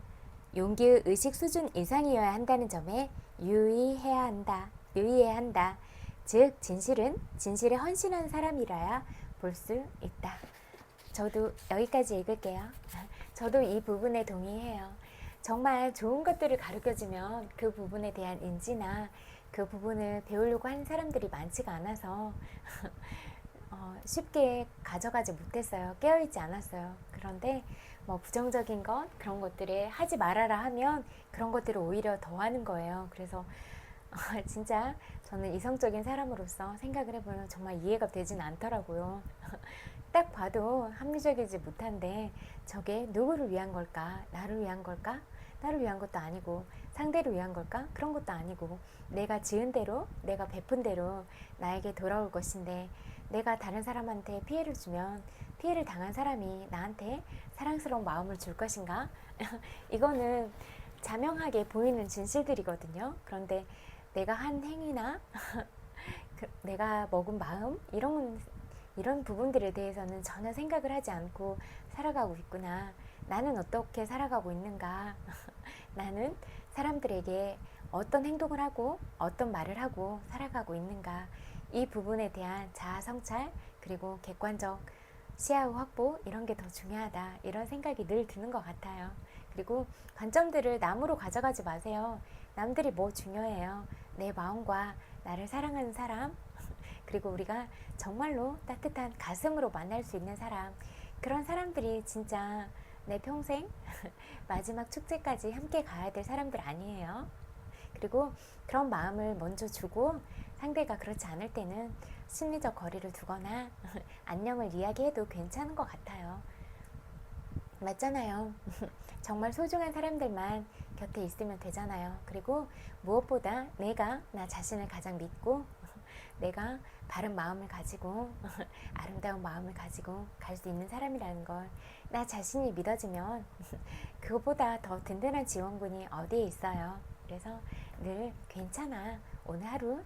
용기의 의식 수준 이상이어야 한다는 점에 유의해야 한다. 즉 진실에 헌신한 사람이라야 볼 수 있다. 저도 여기까지 읽을게요. 저도 이 부분에 동의해요. 정말 좋은 것들을 가르쳐주면 그 부분에 대한 인지나 그 부분을 배우려고 하는 사람들이 많지가 않아서 쉽게 가져가지 못했어요. 깨어있지 않았어요. 그런데 뭐 부정적인 것 그런 것들에 하지 말아라 하면 그런 것들을 오히려 더 하는 거예요. 그래서 진짜 저는 이성적인 사람으로서 생각을 해보면 정말 이해가 되진 않더라고요. 딱 봐도 합리적이지 못한데 저게 누구를 위한 걸까? 나를 위한 걸까? 나를 위한 것도 아니고 상대를 위한 걸까? 그런 것도 아니고 내가 지은 대로 내가 베푼 대로 나에게 돌아올 것인데 내가 다른 사람한테 피해를 주면 피해를 당한 사람이 나한테 사랑스러운 마음을 줄 것인가? 이거는 자명하게 보이는 진실들이거든요. 그런데 내가 한 행위나 내가 먹은 마음 이런 부분들에 대해서는 전혀 생각을 하지 않고 살아가고 있구나. 나는 어떻게 살아가고 있는가? 나는 사람들에게 어떤 행동을 하고 어떤 말을 하고 살아가고 있는가? 이 부분에 대한 자아 성찰 그리고 객관적 시야의 확보 이런 게 더 중요하다. 이런 생각이 늘 드는 것 같아요. 그리고 관점들을 남으로 가져가지 마세요. 남들이 뭐 중요해요? 내 마음과 나를 사랑하는 사람 그리고 우리가 정말로 따뜻한 가슴으로 만날 수 있는 사람 그런 사람들이 진짜 내 평생 마지막 축제까지 함께 가야 될 사람들 아니에요. 그리고 그런 마음을 먼저 주고 상대가 그렇지 않을 때는 심리적 거리를 두거나 안녕을 이야기해도 괜찮은 것 같아요. 맞잖아요. 정말 소중한 사람들만 곁에 있으면 되잖아요. 그리고 무엇보다 내가 나 자신을 가장 믿고 내가 바른 마음을 가지고 아름다운 마음을 가지고 갈 수 있는 사람이라는 걸 나 자신이 믿어지면 그것보다 더 든든한 지원군이 어디에 있어요. 그래서 늘 괜찮아. 오늘 하루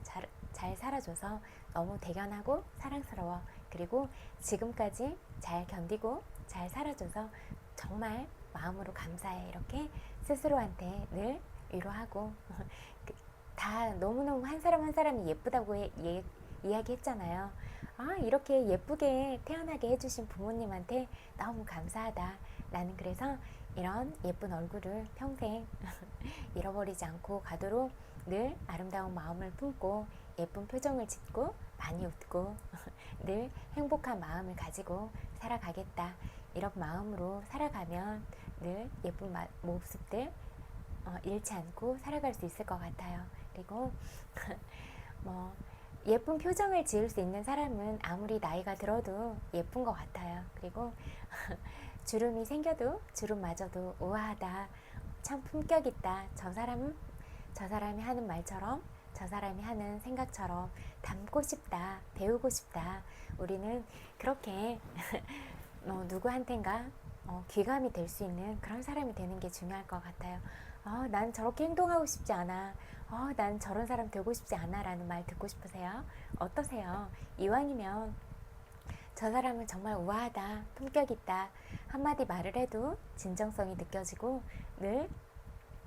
잘 살아줘서 너무 대견하고 사랑스러워. 그리고 지금까지 잘 견디고 잘 살아줘서 정말 마음으로 감사해. 이렇게 스스로한테 늘 위로하고 다 너무너무 한 사람 한 사람이 예쁘다고 이야기했잖아요. 아, 이렇게 예쁘게 태어나게 해주신 부모님한테 너무 감사하다. 나는 그래서 이런 예쁜 얼굴을 평생 잃어버리지 않고 가도록 늘 아름다운 마음을 품고 예쁜 표정을 짓고 많이 웃고 늘 행복한 마음을 가지고 살아가겠다. 이런 마음으로 살아가면 늘 예쁜 모습들 잃지 않고 살아갈 수 있을 것 같아요. 그리고 뭐 예쁜 표정을 지을 수 있는 사람은 아무리 나이가 들어도 예쁜 것 같아요. 그리고 주름이 생겨도 주름마저도 우아하다. 참 품격 있다. 저 사람이 하는 말처럼 저 사람이 하는 생각처럼 닮고 싶다. 배우고 싶다. 우리는 그렇게 누구한텐가 귀감이 될 수 있는 그런 사람이 되는 게 중요할 것 같아요. 난 저렇게 행동하고 싶지 않아. 난 저런 사람 되고 싶지 않아 라는 말 듣고 싶으세요? 어떠세요? 이왕이면 저 사람은 정말 우아하다, 품격 있다, 한마디 말을 해도 진정성이 느껴지고 늘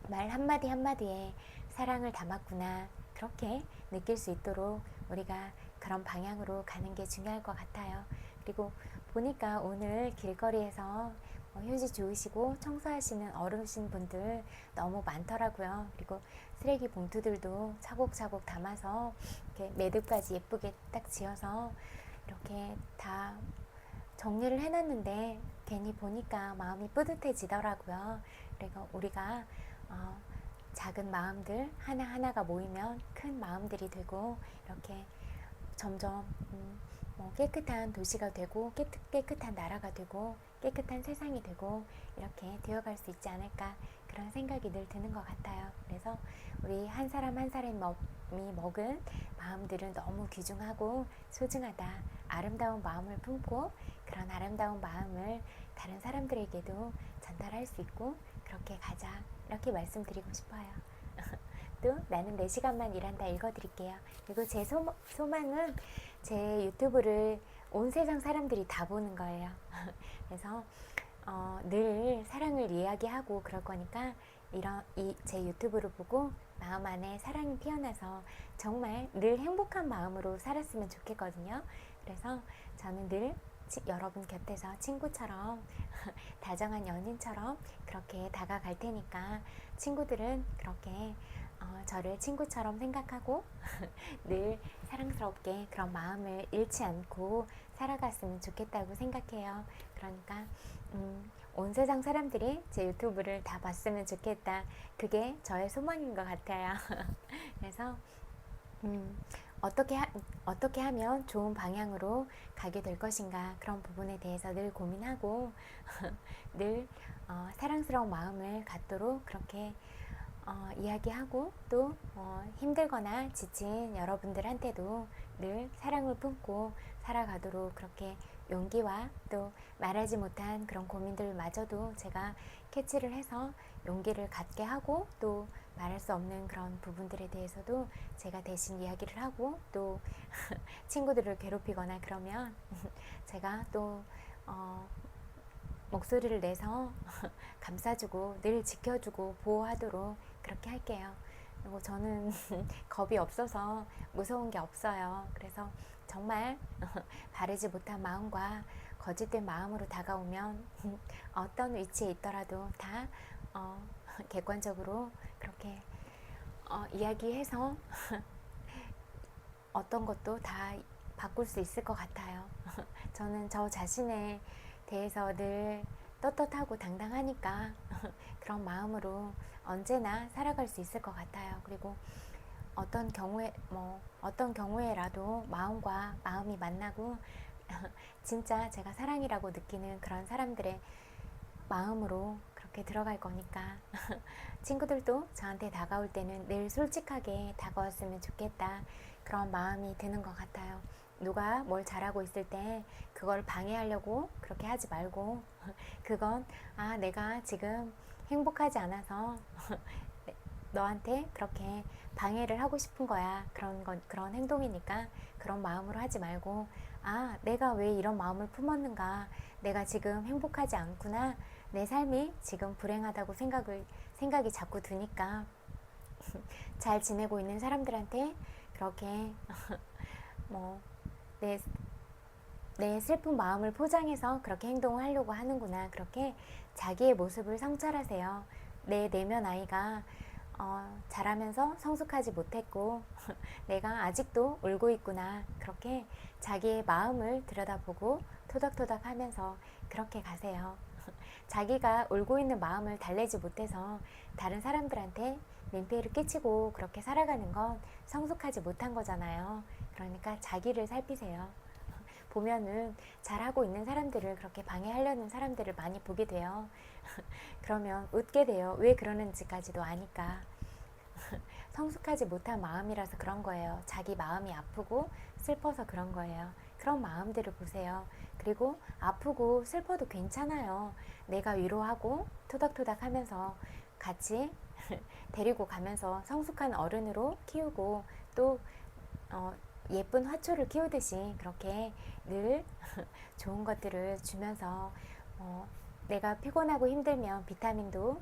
말 한마디 한마디에 사랑을 담았구나, 그렇게 느낄 수 있도록 우리가 그런 방향으로 가는 게 중요할 것 같아요. 그리고 보니까 오늘 길거리에서 휴지 주우시고 청소하시는 어르신 분들 너무 많더라고요. 그리고 쓰레기 봉투들도 차곡차곡 담아서 이렇게 매듭까지 예쁘게 딱 지어서 이렇게 다 정리를 해놨는데 괜히 보니까 마음이 뿌듯해지더라고요. 그리고 우리가 작은 마음들 하나하나가 모이면 큰 마음들이 되고 이렇게 점점 깨끗한 도시가 되고 깨끗한 나라가 되고 깨끗한 세상이 되고 이렇게 되어갈 수 있지 않을까, 그런 생각이 늘 드는 것 같아요. 그래서 우리 한 사람 한 사람이 먹은 마음들은 너무 귀중하고 소중하다. 아름다운 마음을 품고 그런 아름다운 마음을 다른 사람들에게도 전달할 수 있고 그렇게 가자, 이렇게 말씀드리고 싶어요. 또 나는 4시간만 일한다 읽어드릴게요. 그리고 제 소망은 제 유튜브를 온 세상 사람들이 다 보는 거예요. 그래서 늘 사랑을 이야기하고 그럴 거니까 제 유튜브를 보고 마음 안에 사랑이 피어나서 정말 늘 행복한 마음으로 살았으면 좋겠거든요. 그래서 저는 늘 여러분 곁에서 친구처럼 다정한 연인처럼 그렇게 다가갈 테니까 친구들은 그렇게 저를 친구처럼 생각하고 늘 사랑스럽게 그런 마음을 잃지 않고 살아갔으면 좋겠다고 생각해요. 그러니까 온 세상 사람들이 제 유튜브를 다 봤으면 좋겠다. 그게 저의 소망인 것 같아요. 그래서 어떻게 하면 좋은 방향으로 가게 될 것인가, 그런 부분에 대해서 늘 고민하고 늘 사랑스러운 마음을 갖도록 그렇게 이야기하고 또 힘들거나 지친 여러분들한테도 늘 사랑을 품고 살아가도록 그렇게 용기와 또 말하지 못한 그런 고민들마저도 제가 캐치를 해서 용기를 갖게 하고 또 말할 수 없는 그런 부분들에 대해서도 제가 대신 이야기를 하고 또 친구들을 괴롭히거나 그러면 제가 또 목소리를 내서 감싸주고 늘 지켜주고 보호하도록 그렇게 할게요. 그리고 저는 겁이 없어서 무서운 게 없어요. 그래서 정말 바르지 못한 마음과 거짓된 마음으로 다가오면 어떤 위치에 있더라도 다 객관적으로 그렇게 이야기해서 어떤 것도 다 바꿀 수 있을 것 같아요. 저는 저 자신에 대해서 늘 떳떳하고 당당하니까 그런 마음으로 언제나 살아갈 수 있을 것 같아요. 그리고 어떤 경우에라도 마음과 마음이 만나고 진짜 제가 사랑이라고 느끼는 그런 사람들의 마음으로 그렇게 들어갈 거니까 친구들도 저한테 다가올 때는 늘 솔직하게 다가왔으면 좋겠다, 그런 마음이 드는 것 같아요. 누가 뭘 잘하고 있을 때 그걸 방해하려고 그렇게 하지 말고 그건 내가 지금 행복하지 않아서 너한테 그렇게 방해를 하고 싶은 거야, 그런 행동이니까 그런 마음으로 하지 말고 내가 왜 이런 마음을 품었는가, 내가 지금 행복하지 않구나, 내 삶이 지금 불행하다고 생각이 자꾸 드니까 잘 지내고 있는 사람들한테 그렇게 내 슬픈 마음을 포장해서 그렇게 행동을 하려고 하는구나, 그렇게 자기의 모습을 성찰하세요. 내 내면 아이가 자라면서 성숙하지 못했고 내가 아직도 울고 있구나, 그렇게 자기의 마음을 들여다보고 토닥토닥 하면서 그렇게 가세요. 자기가 울고 있는 마음을 달래지 못해서 다른 사람들한테 민폐를 끼치고 그렇게 살아가는 건 성숙하지 못한 거잖아요. 그러니까 자기를 살피세요. 보면은 잘하고 있는 사람들을 그렇게 방해하려는 사람들을 많이 보게 돼요. 그러면 웃게 돼요. 왜 그러는지까지도 아니까. 성숙하지 못한 마음이라서 그런 거예요. 자기 마음이 아프고 슬퍼서 그런 거예요. 그런 마음들을 보세요. 그리고 아프고 슬퍼도 괜찮아요. 내가 위로하고 토닥토닥 하면서 같이 데리고 가면서 성숙한 어른으로 키우고 또 예쁜 화초를 키우듯이 그렇게 늘 좋은 것들을 주면서 내가 피곤하고 힘들면 비타민도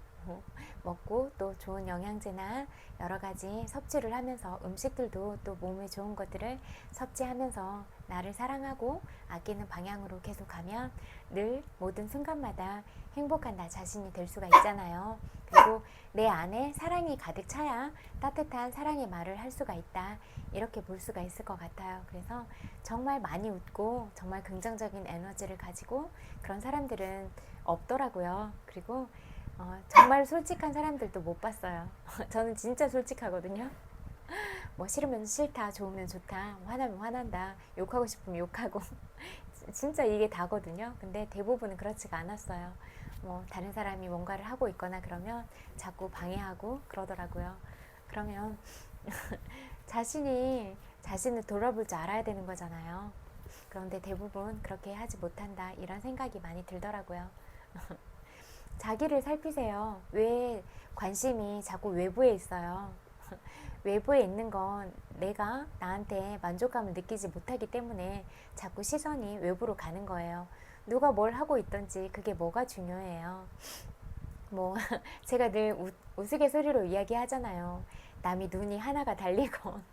먹고 또 좋은 영양제나 여러 가지 섭취를 하면서 음식들도 또 몸에 좋은 것들을 섭취하면서 나를 사랑하고 아끼는 방향으로 계속 가면 늘 모든 순간마다 행복한 나 자신이 될 수가 있잖아요. 그리고 내 안에 사랑이 가득 차야 따뜻한 사랑의 말을 할 수가 있다. 이렇게 볼 수가 있을 것 같아요. 그래서 정말 많이 웃고 정말 긍정적인 에너지를 가지고 그런 사람들은 없더라고요. 그리고 정말 솔직한 사람들도 못 봤어요. 저는 진짜 솔직하거든요. 뭐 싫으면 싫다, 좋으면 좋다, 화나면 화난다, 욕하고 싶으면 욕하고 진짜 이게 다거든요. 근데 대부분은 그렇지가 않았어요. 뭐 다른 사람이 뭔가를 하고 있거나 그러면 자꾸 방해하고 그러더라고요. 그러면 자신을 돌아볼 줄 알아야 되는 거잖아요. 그런데 대부분 그렇게 하지 못한다 이런 생각이 많이 들더라고요. 자기를 살피세요. 왜 관심이 자꾸 외부에 있어요? 외부에 있는 건 내가 나한테 만족감을 느끼지 못하기 때문에 자꾸 시선이 외부로 가는 거예요. 누가 뭘 하고 있던지 그게 뭐가 중요해요. 뭐 제가 늘 우스갯소리로 이야기하잖아요. 남이 눈이 하나가 달리건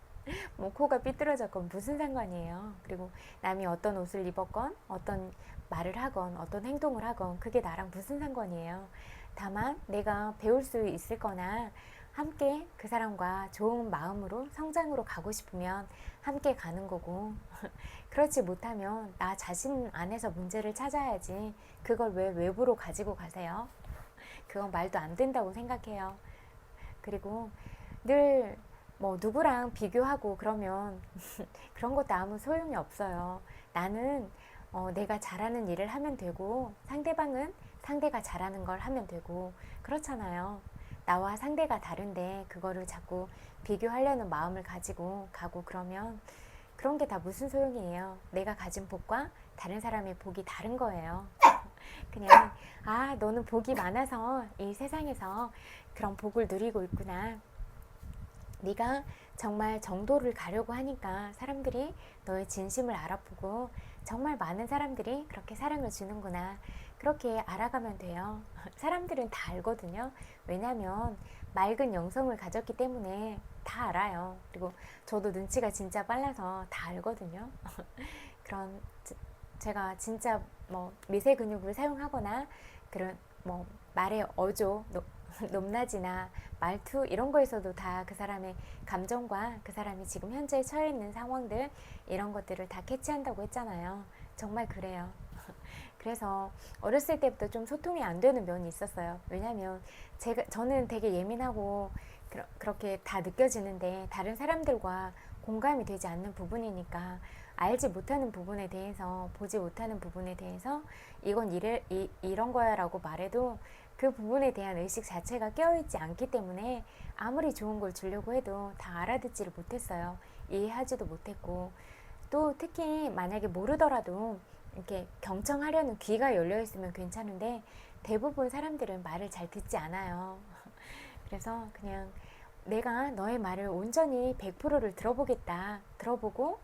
뭐 코가 삐뚤어졌건 무슨 상관이에요. 그리고 남이 어떤 옷을 입었건 어떤 말을 하건 어떤 행동을 하건 그게 나랑 무슨 상관이에요. 다만 내가 배울 수 있을 거나 함께 그 사람과 좋은 마음으로 성장으로 가고 싶으면 함께 가는 거고 그렇지 못하면 나 자신 안에서 문제를 찾아야지 그걸 왜 외부로 가지고 가세요? 그건 말도 안 된다고 생각해요. 그리고 늘 뭐 누구랑 비교하고 그러면 그런 것도 아무 소용이 없어요. 나는 내가 잘하는 일을 하면 되고 상대방은 상대가 잘하는 걸 하면 되고 그렇잖아요. 나와 상대가 다른데 그거를 자꾸 비교하려는 마음을 가지고 가고 그러면 그런 게 다 무슨 소용이에요. 내가 가진 복과 다른 사람의 복이 다른 거예요. 그냥 너는 복이 많아서 이 세상에서 그런 복을 누리고 있구나. 네가 정말 정도를 가려고 하니까 사람들이 너의 진심을 알아보고 정말 많은 사람들이 그렇게 사랑을 주는구나. 그렇게 알아가면 돼요. 사람들은 다 알거든요. 왜냐면 맑은 영성을 가졌기 때문에 다 알아요. 그리고 저도 눈치가 진짜 빨라서 다 알거든요. 그런 제가 진짜 뭐 미세 근육을 사용하거나 그런 뭐 말의 어조 높낮이나 말투 이런 거에서도 다 그 사람의 감정과 그 사람이 지금 현재 처해 있는 상황들 이런 것들을 다 캐치한다고 했잖아요. 정말 그래요. 그래서 어렸을 때부터 좀 소통이 안 되는 면이 있었어요. 왜냐면 저는 되게 예민하고 그렇게 다 느껴지는데 다른 사람들과 공감이 되지 않는 부분이니까 알지 못하는 부분에 대해서 보지 못하는 부분에 대해서 이건 이런 거야 라고 말해도 그 부분에 대한 의식 자체가 깨어있지 않기 때문에 아무리 좋은 걸 주려고 해도 다 알아듣지를 못했어요. 이해하지도 못했고 또 특히 만약에 모르더라도 이렇게 경청하려는 귀가 열려 있으면 괜찮은데 대부분 사람들은 말을 잘 듣지 않아요. 그래서 그냥 내가 너의 말을 온전히 100%를 들어보겠다. 들어보고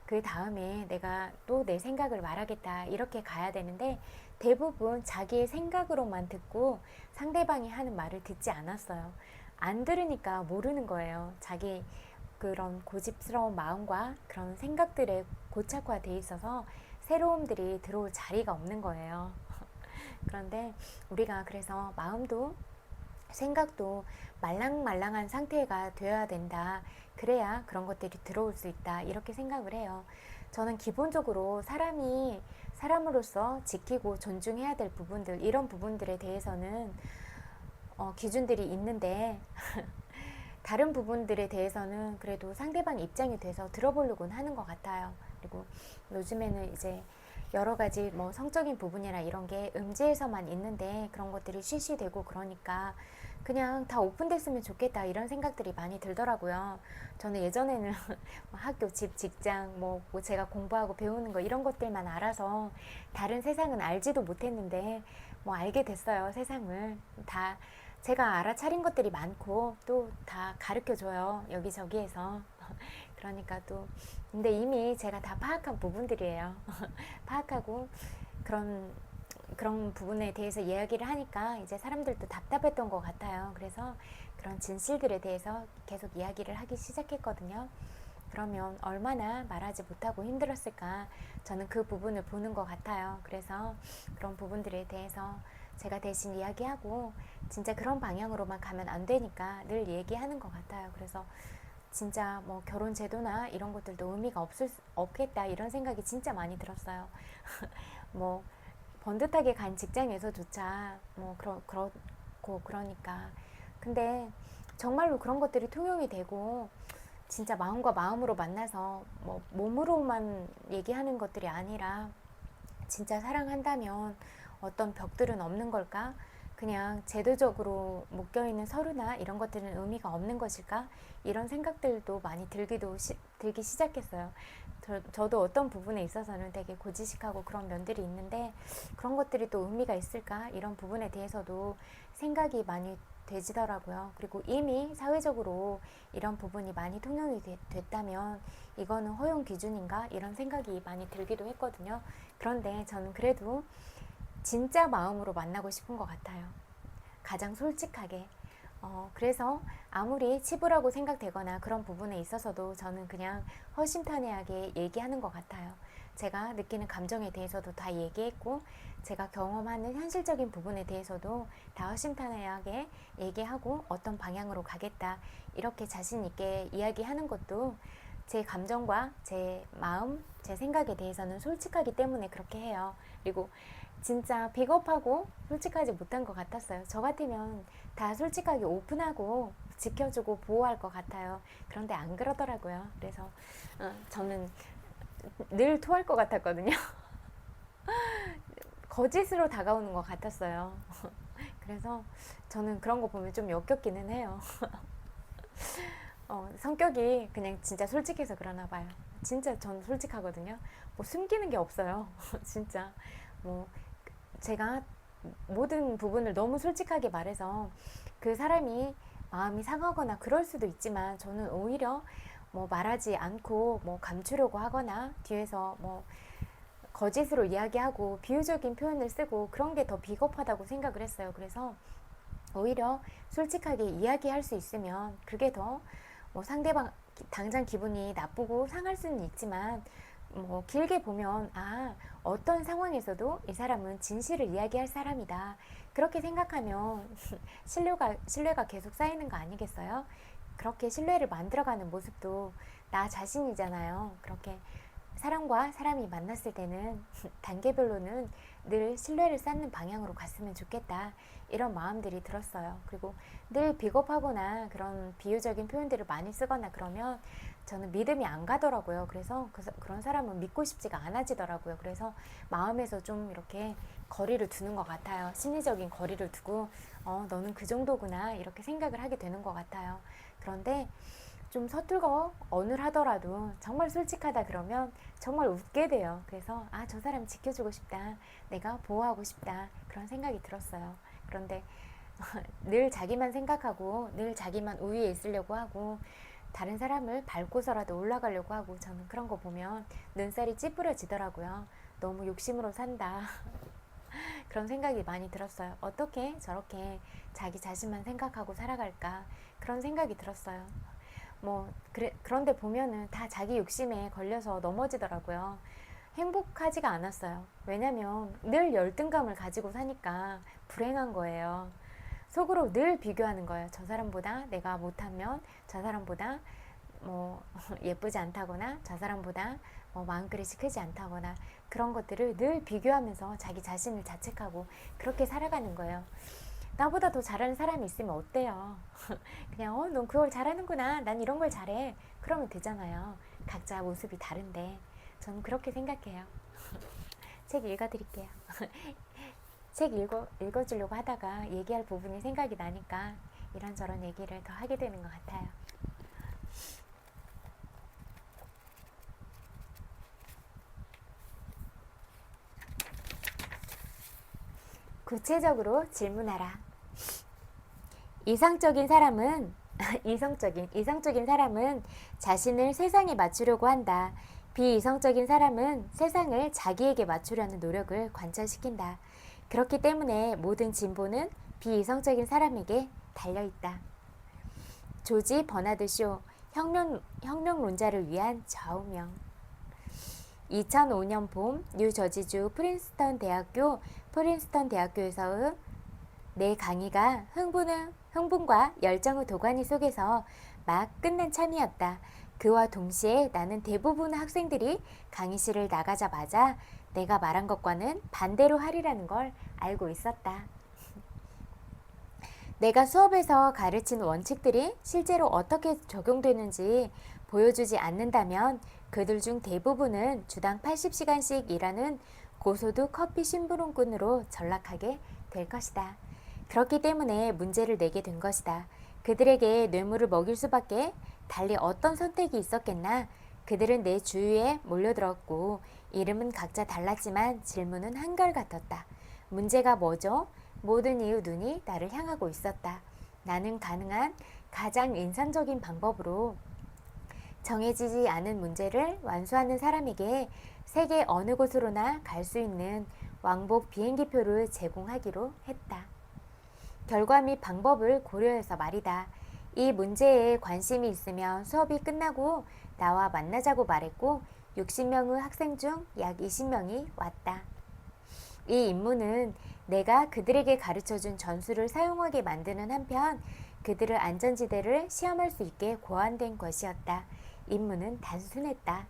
그 다음에 내가 또 내 생각을 말하겠다. 이렇게 가야 되는데 대부분 자기의 생각으로만 듣고 상대방이 하는 말을 듣지 않았어요. 안 들으니까 모르는 거예요. 자기 그런 고집스러운 마음과 그런 생각들에 고착화돼 있어서 새로움들이 들어올 자리가 없는 거예요. 그런데 우리가 그래서 마음도 생각도 말랑말랑한 상태가 되어야 된다. 그래야 그런 것들이 들어올 수 있다. 이렇게 생각을 해요. 저는 기본적으로 사람이 사람으로서 지키고 존중해야 될 부분들, 이런 부분들에 대해서는 기준들이 있는데 다른 부분들에 대해서는 그래도 상대방 입장이 돼서 들어보려고는 하는 것 같아요. 그리고 요즘에는 이제 여러 가지 뭐 성적인 부분이나 이런 게 음지에서만 있는데 그런 것들이 쉬쉬되고 그러니까 그냥 다 오픈됐으면 좋겠다 이런 생각들이 많이 들더라고요. 저는 예전에는 학교, 집, 직장, 뭐 제가 공부하고 배우는 거 이런 것들만 알아서 다른 세상은 알지도 못했는데 뭐 알게 됐어요. 세상을 다 제가 알아차린 것들이 많고 또 다 가르쳐줘요. 여기저기에서. 그러니까 또 근데 이미 제가 다 파악한 부분들이에요. 파악하고 그런 그런 부분에 대해서 이야기를 하니까 이제 사람들도 답답했던 것 같아요. 그래서 그런 진실들에 대해서 계속 이야기를 하기 시작했거든요. 그러면 얼마나 말하지 못하고 힘들었을까 저는 그 부분을 보는 것 같아요. 그래서 그런 부분들에 대해서 제가 대신 이야기하고 진짜 그런 방향으로만 가면 안 되니까 늘 얘기하는 것 같아요. 그래서 진짜 뭐 결혼 제도나 이런 것들도 의미가 없겠다 이런 생각이 진짜 많이 들었어요. 뭐 번듯하게 간 직장에서조차 뭐 그렇고 그러니까 근데 정말로 그런 것들이 통용이 되고 진짜 마음과 마음으로 만나서 뭐 몸으로만 얘기하는 것들이 아니라 진짜 사랑한다면 어떤 벽들은 없는 걸까? 그냥 제도적으로 묶여있는 서류나 이런 것들은 의미가 없는 것일까? 이런 생각들도 많이 들기 시작했어요. 저도 어떤 부분에 있어서는 되게 고지식하고 그런 면들이 있는데 그런 것들이 또 의미가 있을까? 이런 부분에 대해서도 생각이 많이 되지더라고요. 그리고 이미 사회적으로 이런 부분이 많이 통용이 됐다면 이거는 허용 기준인가? 이런 생각이 많이 들기도 했거든요. 그런데 저는 그래도 진짜 마음으로 만나고 싶은 것 같아요. 가장 솔직하게. 그래서 아무리 치부라고 생각되거나 그런 부분에 있어서도 저는 그냥 허심탄회하게 얘기하는 것 같아요. 제가 느끼는 감정에 대해서도 다 얘기했고 제가 경험하는 현실적인 부분에 대해서도 다 허심탄회하게 얘기하고 어떤 방향으로 가겠다 이렇게 자신 있게 이야기하는 것도 제 감정과 제 마음, 제 생각에 대해서는 솔직하기 때문에 그렇게 해요. 그리고 진짜 비겁하고 솔직하지 못한 것 같았어요. 저 같으면 다 솔직하게 오픈하고 지켜주고 보호할 것 같아요. 그런데 안 그러더라고요. 그래서 저는 늘 토할 것 같았거든요. 거짓으로 다가오는 것 같았어요. 그래서 저는 그런 거 보면 좀 역겹기는 해요. 성격이 그냥 진짜 솔직해서 그러나 봐요. 진짜 전 솔직하거든요. 뭐 숨기는 게 없어요. 진짜 뭐 제가 모든 부분을 너무 솔직하게 말해서 그 사람이 마음이 상하거나 그럴 수도 있지만 저는 오히려 뭐 말하지 않고 뭐 감추려고 하거나 뒤에서 뭐 거짓으로 이야기하고 비유적인 표현을 쓰고 그런 게 더 비겁하다고 생각을 했어요. 그래서 오히려 솔직하게 이야기할 수 있으면 그게 더 뭐 상대방 당장 기분이 나쁘고 상할 수는 있지만 뭐 길게 보면 어떤 상황에서도 이 사람은 진실을 이야기할 사람이다 그렇게 생각하면 신뢰가 계속 쌓이는 거 아니겠어요? 그렇게 신뢰를 만들어가는 모습도 나 자신이잖아요. 그렇게 사람과 사람이 만났을 때는 단계별로는 늘 신뢰를 쌓는 방향으로 갔으면 좋겠다 이런 마음들이 들었어요. 그리고 늘 비겁하거나 그런 비유적인 표현들을 많이 쓰거나 그러면 저는 믿음이 안 가더라고요. 그래서 그런 사람은 믿고 싶지가 않아지더라고요. 그래서 마음에서 좀 이렇게 거리를 두는 것 같아요. 심리적인 거리를 두고 너는 그 정도구나 이렇게 생각을 하게 되는 것 같아요. 그런데 좀 서툴고 어눌하더라도 정말 솔직하다 그러면 정말 웃게 돼요. 그래서 저 사람 지켜주고 싶다. 내가 보호하고 싶다. 그런 생각이 들었어요. 그런데 늘 자기만 생각하고 늘 자기만 우위에 있으려고 하고 다른 사람을 밟고서라도 올라가려고 하고 저는 그런 거 보면 눈살이 찌푸려지더라고요. 너무 욕심으로 산다. 그런 생각이 많이 들었어요. 어떻게 저렇게 자기 자신만 생각하고 살아갈까? 그런 생각이 들었어요. 그런데 보면은 다 자기 욕심에 걸려서 넘어지더라고요. 행복하지가 않았어요. 왜냐면 늘 열등감을 가지고 사니까 불행한 거예요. 속으로 늘 비교하는 거예요. 저 사람보다 내가 못하면 저 사람보다 뭐 예쁘지 않다거나 저 사람보다 뭐 마음그릇이 크지 않다거나 그런 것들을 늘 비교하면서 자기 자신을 자책하고 그렇게 살아가는 거예요. 나보다 더 잘하는 사람이 있으면 어때요? 그냥 넌 그걸 잘하는구나. 난 이런 걸 잘해. 그러면 되잖아요. 각자 모습이 다른데 저는 그렇게 생각해요. 책 읽어드릴게요. 책 읽어주려고 하다가 얘기할 부분이 생각이 나니까 이런저런 얘기를 더 하게 되는 것 같아요. 구체적으로 질문하라. 이상적인 사람은 이성적인 사람은 자신을 세상에 맞추려고 한다. 비이성적인 사람은 세상을 자기에게 맞추려는 노력을 관철시킨다. 그렇기 때문에 모든 진보는 비이성적인 사람에게 달려있다. 조지 버나드 쇼, 혁명론자를 위한 좌우명. 2005년 봄 뉴저지주 프린스턴 대학교에서의 내 강의가 흥분과 열정의 도가니 속에서 막 끝난 참이었다. 그와 동시에 나는 대부분의 학생들이 강의실을 나가자마자 내가 말한 것과는 반대로 하리라는 걸 알고 있었다. 내가 수업에서 가르친 원칙들이 실제로 어떻게 적용되는지 보여주지 않는다면 그들 중 대부분은 주당 80시간씩 일하는 고소득 커피 심부름꾼으로 전락하게 될 것이다. 그렇기 때문에 문제를 내게 된 것이다. 그들에게 뇌물을 먹일 수밖에 달리 어떤 선택이 있었겠나? 그들은 내 주위에 몰려들었고 이름은 각자 달랐지만 질문은 한결같았다. 문제가 뭐죠? 모든 이의 눈이 나를 향하고 있었다. 나는 가능한 가장 인상적인 방법으로 정해지지 않은 문제를 완수하는 사람에게 세계 어느 곳으로나 갈 수 있는 왕복 비행기표를 제공하기로 했다. 결과 및 방법을 고려해서 말이다. 이 문제에 관심이 있으면 수업이 끝나고 나와 만나자고 말했고 60명의 학생 중 약 20명이 왔다. 이 임무는 내가 그들에게 가르쳐준 전술을 사용하게 만드는 한편 그들의 안전지대를 시험할 수 있게 고안된 것이었다. 임무는 단순했다.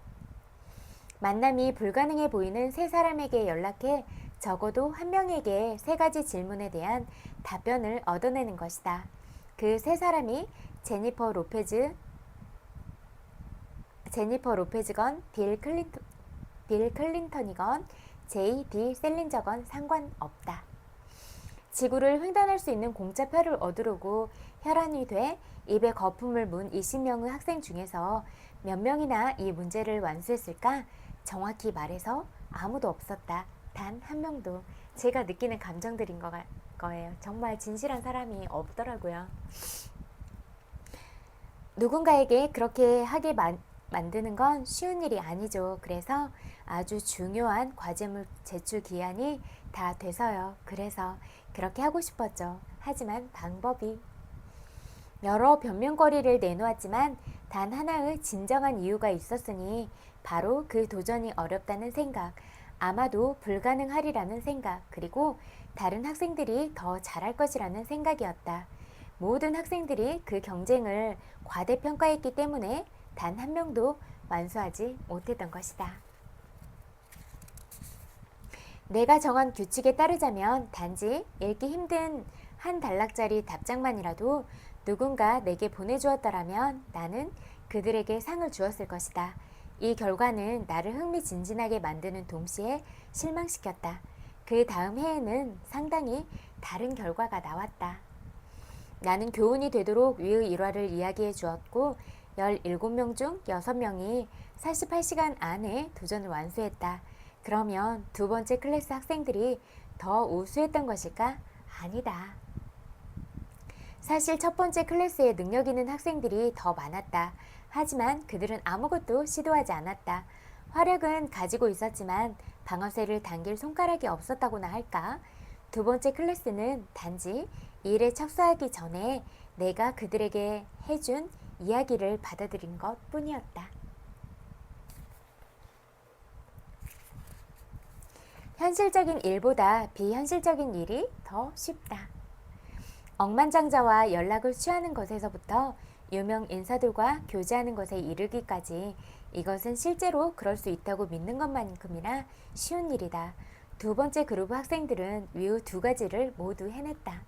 만남이 불가능해 보이는 세 사람에게 연락해 적어도 한 명에게 세 가지 질문에 대한 답변을 얻어내는 것이다. 그 세 사람이 제니퍼 로페즈건 빌 클린턴이건 J.D. 셀린저건 상관없다. 지구를 횡단할 수 있는 공짜표를 얻으려고 혈안이 돼 입에 거품을 문 20명의 학생 중에서 몇 명이나 이 문제를 완수했을까? 정확히 말해서 아무도 없었다. 단 한 명도. 제가 느끼는 감정들인 거예요. 정말 진실한 사람이 없더라고요. 누군가에게 그렇게 하게 만드는 건 쉬운 일이 아니죠. 그래서 아주 중요한 과제물 제출 기한이 다 돼서요. 그래서 그렇게 하고 싶었죠. 하지만 방법이 여러 변명거리를 내놓았지만 단 하나의 진정한 이유가 있었으니 바로 그 도전이 어렵다는 생각, 아마도 불가능하리라는 생각, 그리고 다른 학생들이 더 잘할 것이라는 생각이었다. 모든 학생들이 그 경쟁을 과대평가했기 때문에 단 한 명도 완수하지 못했던 것이다. 내가 정한 규칙에 따르자면 단지 읽기 힘든 한 단락짜리 답장만이라도 누군가 내게 보내주었더라면 나는 그들에게 상을 주었을 것이다. 이 결과는 나를 흥미진진하게 만드는 동시에 실망시켰다. 그 다음 해에는 상당히 다른 결과가 나왔다. 나는 교훈이 되도록 위의 일화를 이야기해 주었고 17명 중 6명이 48시간 안에 도전을 완수했다. 그러면 두 번째 클래스 학생들이 더 우수했던 것일까? 아니다. 사실 첫 번째 클래스에 능력 있는 학생들이 더 많았다. 하지만 그들은 아무것도 시도하지 않았다. 화력은 가지고 있었지만 방아쇠를 당길 손가락이 없었다고나 할까? 두 번째 클래스는 단지 일에 착수하기 전에 내가 그들에게 해준 이야기를 받아들인 것 뿐이었다. 현실적인 일보다 비현실적인 일이 더 쉽다. 억만장자와 연락을 취하는 것에서부터 유명 인사들과 교제하는 것에 이르기까지 이것은 실제로 그럴 수 있다고 믿는 것만큼이나 쉬운 일이다. 두 번째 그룹 학생들은 위의 두 가지를 모두 해냈다.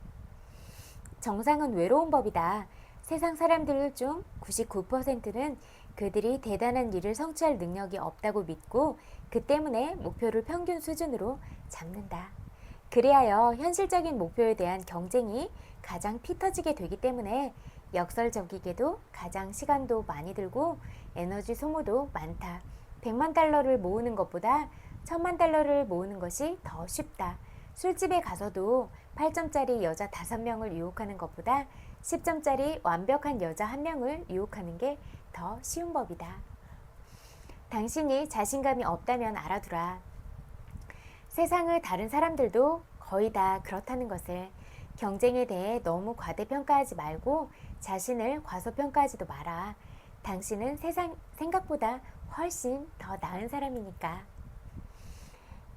정상은 외로운 법이다. 세상 사람들 중 99%는 그들이 대단한 일을 성취할 능력이 없다고 믿고 그 때문에 목표를 평균 수준으로 잡는다. 그리하여 현실적인 목표에 대한 경쟁이 가장 피 터지게 되기 때문에 역설적이게도 가장 시간도 많이 들고 에너지 소모도 많다. 100만 달러를 모으는 것보다 1000만 달러를 모으는 것이 더 쉽다. 술집에 가서도 8점짜리 여자 5명을 유혹하는 것보다 10점짜리 완벽한 여자 1명을 유혹하는 게 더 쉬운 법이다. 당신이 자신감이 없다면 알아두라. 세상의 다른 사람들도 거의 다 그렇다는 것을. 경쟁에 대해 너무 과대평가하지 말고 자신을 과소평가하지도 마라. 당신은 생각보다 훨씬 더 나은 사람이니까.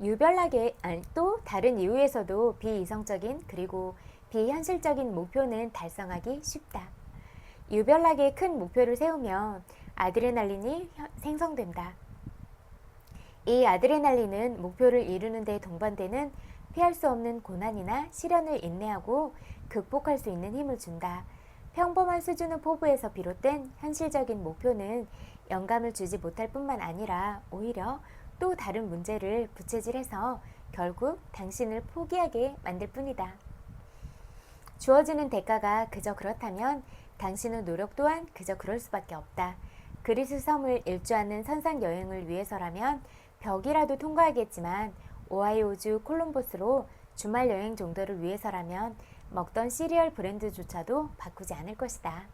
유별나게 또 다른 이유에서도 비이성적인 그리고 비현실적인 목표는 달성하기 쉽다. 유별나게 큰 목표를 세우면 아드레날린이 생성된다. 이 아드레날린은 목표를 이루는 데 동반되는 피할 수 없는 고난이나 시련을 인내하고 극복할 수 있는 힘을 준다. 평범한 수준의 포부에서 비롯된 현실적인 목표는 영감을 주지 못할 뿐만 아니라 오히려 또 다른 문제를 부채질해서 결국 당신을 포기하게 만들 뿐이다. 주어지는 대가가 그저 그렇다면 당신의 노력 또한 그저 그럴 수밖에 없다. 그리스 섬을 일주하는 선상 여행을 위해서라면 벽이라도 통과하겠지만 오하이오주 콜럼버스로 주말 여행 정도를 위해서라면 먹던 시리얼 브랜드조차도 바꾸지 않을 것이다.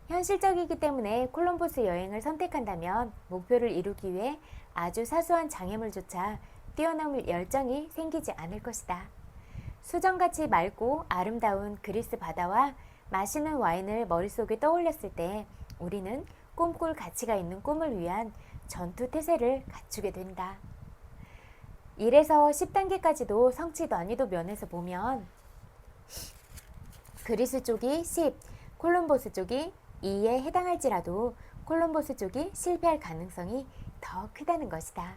현실적이기 때문에 콜럼버스 여행을 선택한다면 목표를 이루기 위해 아주 사소한 장애물조차 뛰어넘을 열정이 생기지 않을 것이다. 수정같이 맑고 아름다운 그리스 바다와 마시는 와인을 머릿속에 떠올렸을 때 우리는 꿈꿀 가치가 있는 꿈을 위한 전투 태세를 갖추게 된다. 1에서 10단계까지도 성취 난이도 면에서 보면 그리스 쪽이 10, 콜럼버스 쪽이 2에 해당할지라도 콜럼버스 쪽이 실패할 가능성이 더 크다는 것이다.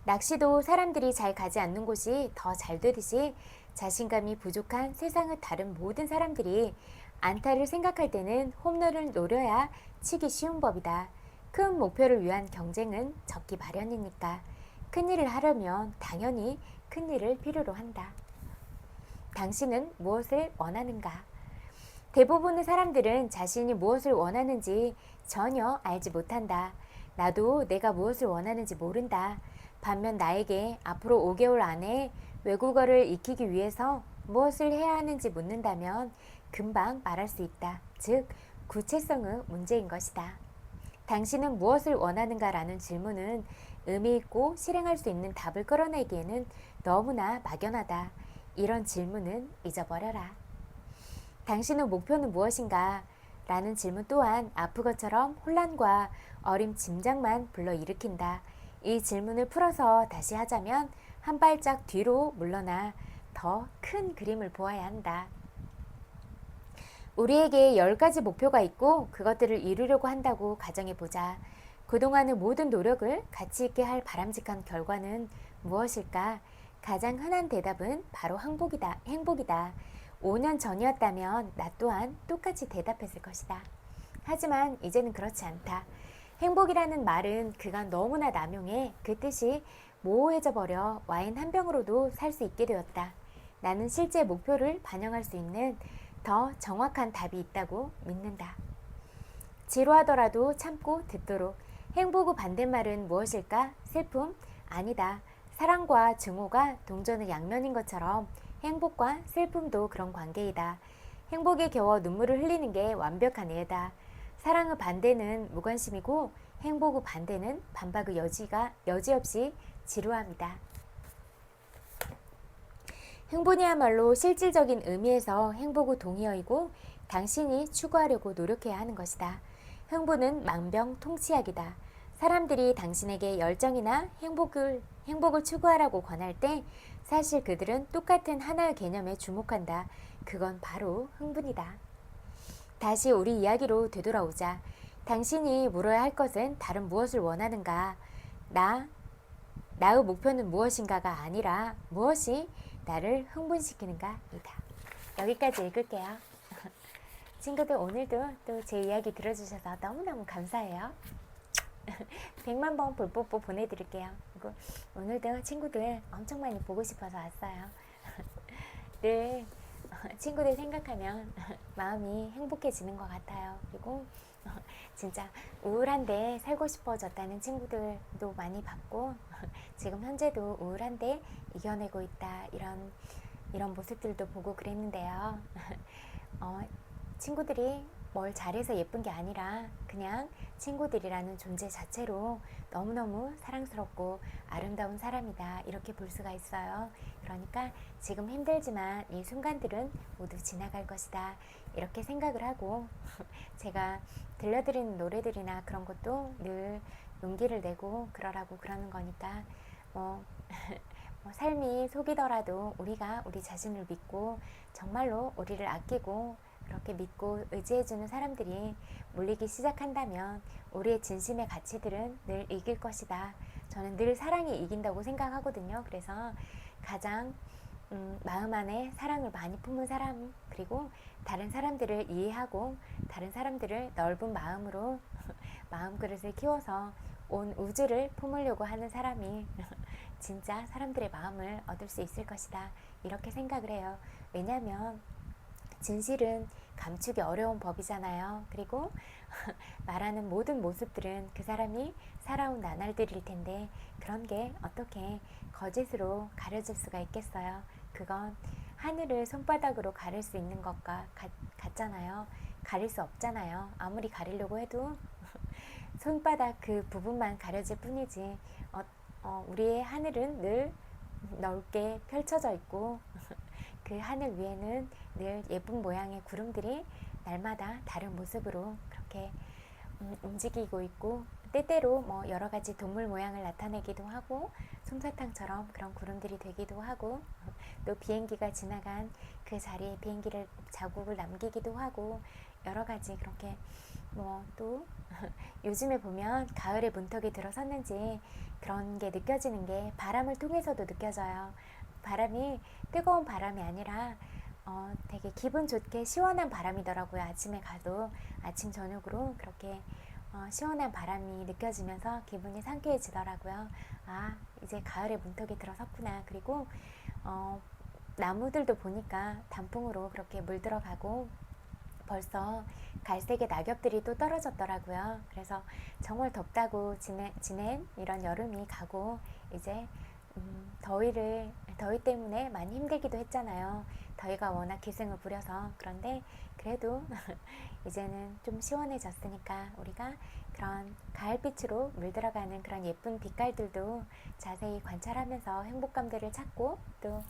낚시도 사람들이 잘 가지 않는 곳이 더 잘 되듯이 자신감이 부족한 세상의 다른 모든 사람들이 안타를 생각할 때는 홈런을 노려야 치기 쉬운 법이다. 큰 목표를 위한 경쟁은 적기 마련이니까 큰 일을 하려면 당연히 큰 일을 필요로 한다. 당신은 무엇을 원하는가? 대부분의 사람들은 자신이 무엇을 원하는지 전혀 알지 못한다. 나도 내가 무엇을 원하는지 모른다. 반면 나에게 앞으로 5개월 안에 외국어를 익히기 위해서 무엇을 해야 하는지 묻는다면 금방 말할 수 있다. 즉, 구체성의 문제인 것이다. 당신은 무엇을 원하는가 라는 질문은 의미 있고 실행할 수 있는 답을 끌어내기에는 너무나 막연하다. 이런 질문은 잊어버려라. 당신의 목표는 무엇인가? 라는 질문 또한 아프것처럼 혼란과 어림짐작만 불러일으킨다. 이 질문을 풀어서 다시 하자면 한 발짝 뒤로 물러나 더 큰 그림을 보아야 한다. 우리에게 10가지 목표가 있고 그것들을 이루려고 한다고 가정해보자. 그동안의 모든 노력을 가치 있게 할 바람직한 결과는 무엇일까? 가장 흔한 대답은 바로 행복이다. 5년 전이었다면 나 또한 똑같이 대답했을 것이다. 하지만 이제는 그렇지 않다. 행복이라는 말은 그간 너무나 남용해 그 뜻이 모호해져 버려 와인 한 병으로도 살 수 있게 되었다. 나는 실제 목표를 반영할 수 있는 더 정확한 답이 있다고 믿는다. 지루하더라도 참고 듣도록. 행복의 반대말은 무엇일까? 슬픔? 아니다. 사랑과 증오가 동전의 양면인 것처럼 행복과 슬픔도 그런 관계이다. 행복에 겨워 눈물을 흘리는 게 완벽한 예다. 사랑의 반대는 무관심이고 행복의 반대는 반박의 여지없이 지루함이다. 행복이야말로 실질적인 의미에서 행복의 동의어이고 당신이 추구하려고 노력해야 하는 것이다. 행복은 만병통치약이다. 사람들이 당신에게 열정이나 행복을 추구하라고 권할 때 사실 그들은 똑같은 하나의 개념에 주목한다. 그건 바로 흥분이다. 다시 우리 이야기로 되돌아오자. 당신이 물어야 할 것은 다른 무엇을 원하는가? 나의 목표는 무엇인가가 아니라 무엇이 나를 흥분시키는가이다. 여기까지 읽을게요. 친구들 오늘도 또 제 이야기 들어주셔서 너무너무 감사해요. 100만 번 볼뽀뽀 보내드릴게요. 그리고 오늘도 친구들 엄청 많이 보고 싶어서 왔어요. 늘 친구들 생각하면 마음이 행복해지는 것 같아요. 그리고 진짜 우울한데 살고 싶어졌다는 친구들도 많이 봤고 지금 현재도 우울한데 이겨내고 있다 이런 모습들도 보고 그랬는데요. 친구들이 뭘 잘해서 예쁜 게 아니라 그냥 친구들이라는 존재 자체로 너무너무 사랑스럽고 아름다운 사람이다 이렇게 볼 수가 있어요. 그러니까 지금 힘들지만 이 순간들은 모두 지나갈 것이다 이렇게 생각을 하고 제가 들려드리는 노래들이나 그런 것도 늘 용기를 내고 그러라고 그러는 거니까 뭐 삶이 속이더라도 우리가 우리 자신을 믿고 정말로 우리를 아끼고 그렇게 믿고 의지해주는 사람들이 몰리기 시작한다면 우리의 진심의 가치들은 늘 이길 것이다. 저는 늘 사랑이 이긴다고 생각하거든요. 그래서 가장 마음 안에 사랑을 많이 품은 사람, 그리고 다른 사람들을 이해하고 다른 사람들을 넓은 마음으로 마음그릇을 키워서 온 우주를 품으려고 하는 사람이 진짜 사람들의 마음을 얻을 수 있을 것이다 이렇게 생각을 해요. 왜냐하면 진실은 감추기 어려운 법이잖아요. 그리고 말하는 모든 모습들은 그 사람이 살아온 나날들일 텐데 그런 게 어떻게 거짓으로 가려질 수가 있겠어요. 그건 하늘을 손바닥으로 가릴 수 있는 것과 같잖아요. 가릴 수 없잖아요. 아무리 가리려고 해도 손바닥 그 부분만 가려질 뿐이지 우리의 하늘은 늘 넓게 펼쳐져 있고 그 하늘 위에는 늘 예쁜 모양의 구름들이 날마다 다른 모습으로 그렇게 움직이고 있고 때때로 뭐 여러 가지 동물 모양을 나타내기도 하고 솜사탕처럼 그런 구름들이 되기도 하고 또 비행기가 지나간 그 자리에 비행기를 자국을 남기기도 하고 여러 가지 그렇게 뭐 또 요즘에 보면 가을에 문턱이 들어섰는지 그런 게 느껴지는 게 바람을 통해서도 느껴져요. 바람이 뜨거운 바람이 아니라 되게 기분 좋게 시원한 바람이더라고요. 아침에 가도 아침 저녁으로 그렇게 시원한 바람이 느껴지면서 기분이 상쾌해지더라고요. 아 이제 가을의 문턱이 들어섰구나. 그리고 나무들도 보니까 단풍으로 그렇게 물들어가고 벌써 갈색의 낙엽들이 또 떨어졌더라고요. 그래서 정말 덥다고 지낸 이런 여름이 가고 이제 더위 때문에 많이 힘들기도 했잖아요. 더위가 워낙 기승을 부려서. 그런데 그래도 이제는 좀 시원해졌으니까 우리가 그런 가을빛으로 물들어가는 그런 예쁜 빛깔들도 자세히 관찰하면서 행복감들을 찾고 또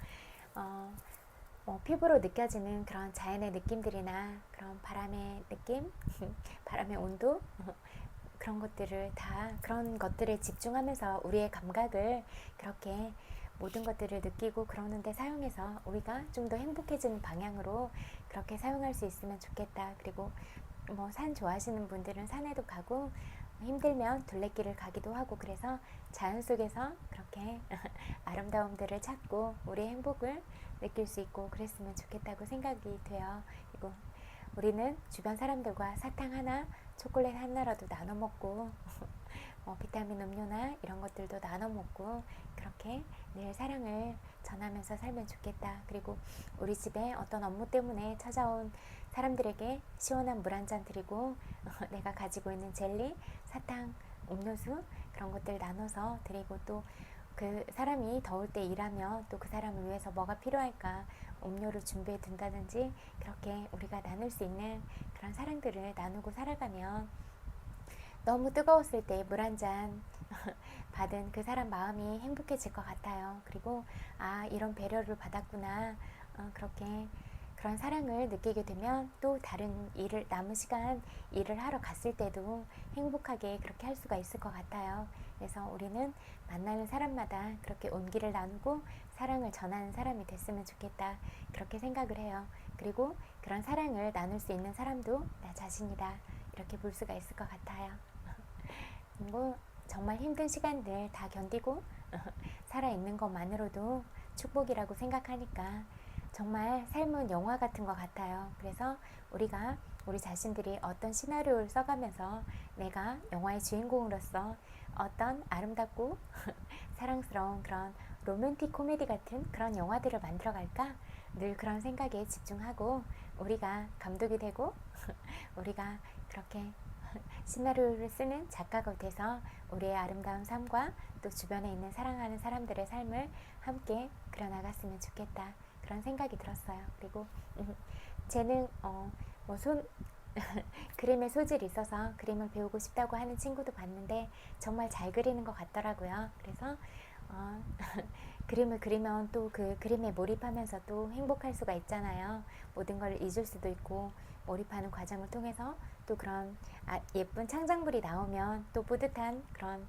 피부로 느껴지는 그런 자연의 느낌들이나 그런 바람의 느낌, 바람의 온도 그런 것들을 다 그런 것들에 집중하면서 우리의 감각을 그렇게 모든 것들을 느끼고 그러는데 사용해서 우리가 좀 더 행복해지는 방향으로 그렇게 사용할 수 있으면 좋겠다. 그리고 뭐 산 좋아하시는 분들은 산에도 가고 힘들면 둘레길을 가기도 하고 그래서 자연 속에서 그렇게 아름다움들을 찾고 우리의 행복을 느낄 수 있고 그랬으면 좋겠다고 생각이 돼요. 그리고 우리는 주변 사람들과 사탕 하나, 초콜릿 하나라도 나눠 먹고 비타민 음료나 이런 것들도 나눠 먹고 그렇게 늘 사랑을 전하면서 살면 좋겠다. 그리고 우리 집에 어떤 업무 때문에 찾아온 사람들에게 시원한 물 한 잔 드리고 내가 가지고 있는 젤리, 사탕, 음료수 그런 것들 나눠서 드리고 또 그 사람이 더울 때 일하면 또 그 사람을 위해서 뭐가 필요할까 음료를 준비해 둔다든지 그렇게 우리가 나눌 수 있는 그런 사랑들을 나누고 살아가면 너무 뜨거웠을 때 물 한 잔 받은 그 사람 마음이 행복해질 것 같아요. 그리고 아 이런 배려를 받았구나 그렇게 그런 사랑을 느끼게 되면 또 다른 일을 남은 시간 일을 하러 갔을 때도 행복하게 그렇게 할 수가 있을 것 같아요. 그래서 우리는 만나는 사람마다 그렇게 온기를 나누고 사랑을 전하는 사람이 됐으면 좋겠다 그렇게 생각을 해요. 그리고 그런 사랑을 나눌 수 있는 사람도 나 자신이다 이렇게 볼 수가 있을 것 같아요. 뭐 정말 힘든 시간들 다 견디고 살아있는 것만으로도 축복이라고 생각하니까 정말 삶은 영화 같은 것 같아요. 그래서 우리가 우리 자신들이 어떤 시나리오를 써가면서 내가 영화의 주인공으로서 어떤 아름답고 사랑스러운 그런 로맨틱 코미디 같은 그런 영화들을 만들어갈까? 늘 그런 생각에 집중하고 우리가 감독이 되고 우리가 그렇게 시나리오를 쓰는 작가가 돼서 우리의 아름다운 삶과 또 주변에 있는 사랑하는 사람들의 삶을 함께 그려나갔으면 좋겠다. 그런 생각이 들었어요. 그리고 재능, 그림의 소질이 있어서 그림을 배우고 싶다고 하는 친구도 봤는데 정말 잘 그리는 것 같더라고요. 그래서 그림을 그리면 또 그 그림에 몰입하면서 또 행복할 수가 있잖아요. 모든 걸 잊을 수도 있고 몰입하는 과정을 통해서 또 그런 예쁜 창작물이 나오면 또 뿌듯한 그런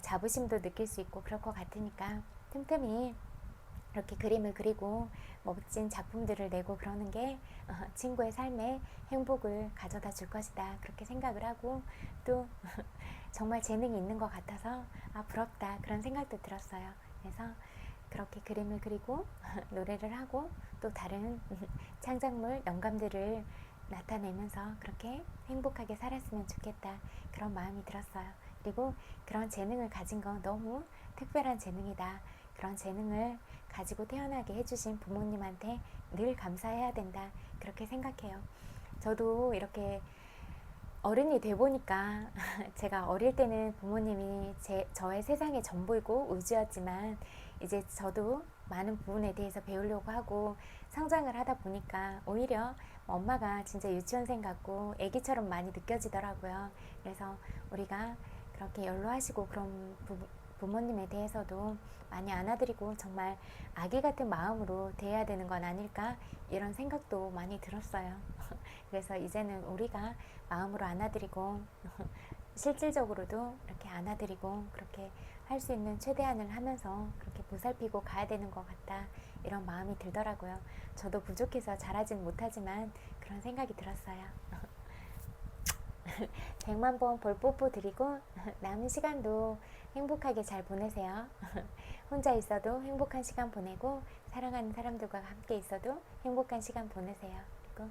자부심도 느낄 수 있고 그럴 것 같으니까 틈틈이 이렇게 그림을 그리고 멋진 작품들을 내고 그러는 게 친구의 삶에 행복을 가져다 줄 것이다. 그렇게 생각을 하고 또 정말 재능이 있는 것 같아서 부럽다. 그런 생각도 들었어요. 그래서 그렇게 그림을 그리고 노래를 하고 또 다른 창작물, 영감들을 나타내면서 그렇게 행복하게 살았으면 좋겠다. 그런 마음이 들었어요. 그리고 그런 재능을 가진 건 너무 특별한 재능이다. 그런 재능을 가지고 태어나게 해주신 부모님한테 늘 감사해야 된다. 그렇게 생각해요. 저도 이렇게 어른이 돼 보니까 제가 어릴 때는 부모님이 저의 세상의 전부이고 우주였지만 이제 저도 많은 부분에 대해서 배우려고 하고 성장을 하다 보니까 오히려 엄마가 진짜 유치원생 같고 애기처럼 많이 느껴지더라고요. 그래서 우리가 그렇게 연로하시고 그런 부모님에 대해서도 많이 안아드리고 정말 아기 같은 마음으로 대해야 되는 건 아닐까 이런 생각도 많이 들었어요. 그래서 이제는 우리가 마음으로 안아드리고 실질적으로도 이렇게 안아드리고 그렇게 할 수 있는 최대한을 하면서 그렇게 보살피고 가야 되는 것 같다 이런 마음이 들더라고요. 저도 부족해서 잘하진 못하지만 그런 생각이 들었어요. 100만 번 볼 뽀뽀 드리고 남은 시간도 행복하게 잘 보내세요. 혼자 있어도 행복한 시간 보내고 사랑하는 사람들과 함께 있어도 행복한 시간 보내세요. 그리고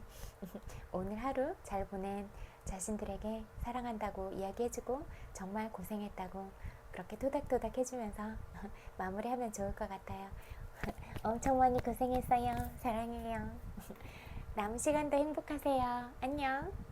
오늘 하루 잘 보낸 자신들에게 사랑한다고 이야기해주고 정말 고생했다고 그렇게 토닥토닥 해주면서 마무리하면 좋을 것 같아요. 엄청 많이 고생했어요. 사랑해요. 남은 시간도 행복하세요. 안녕.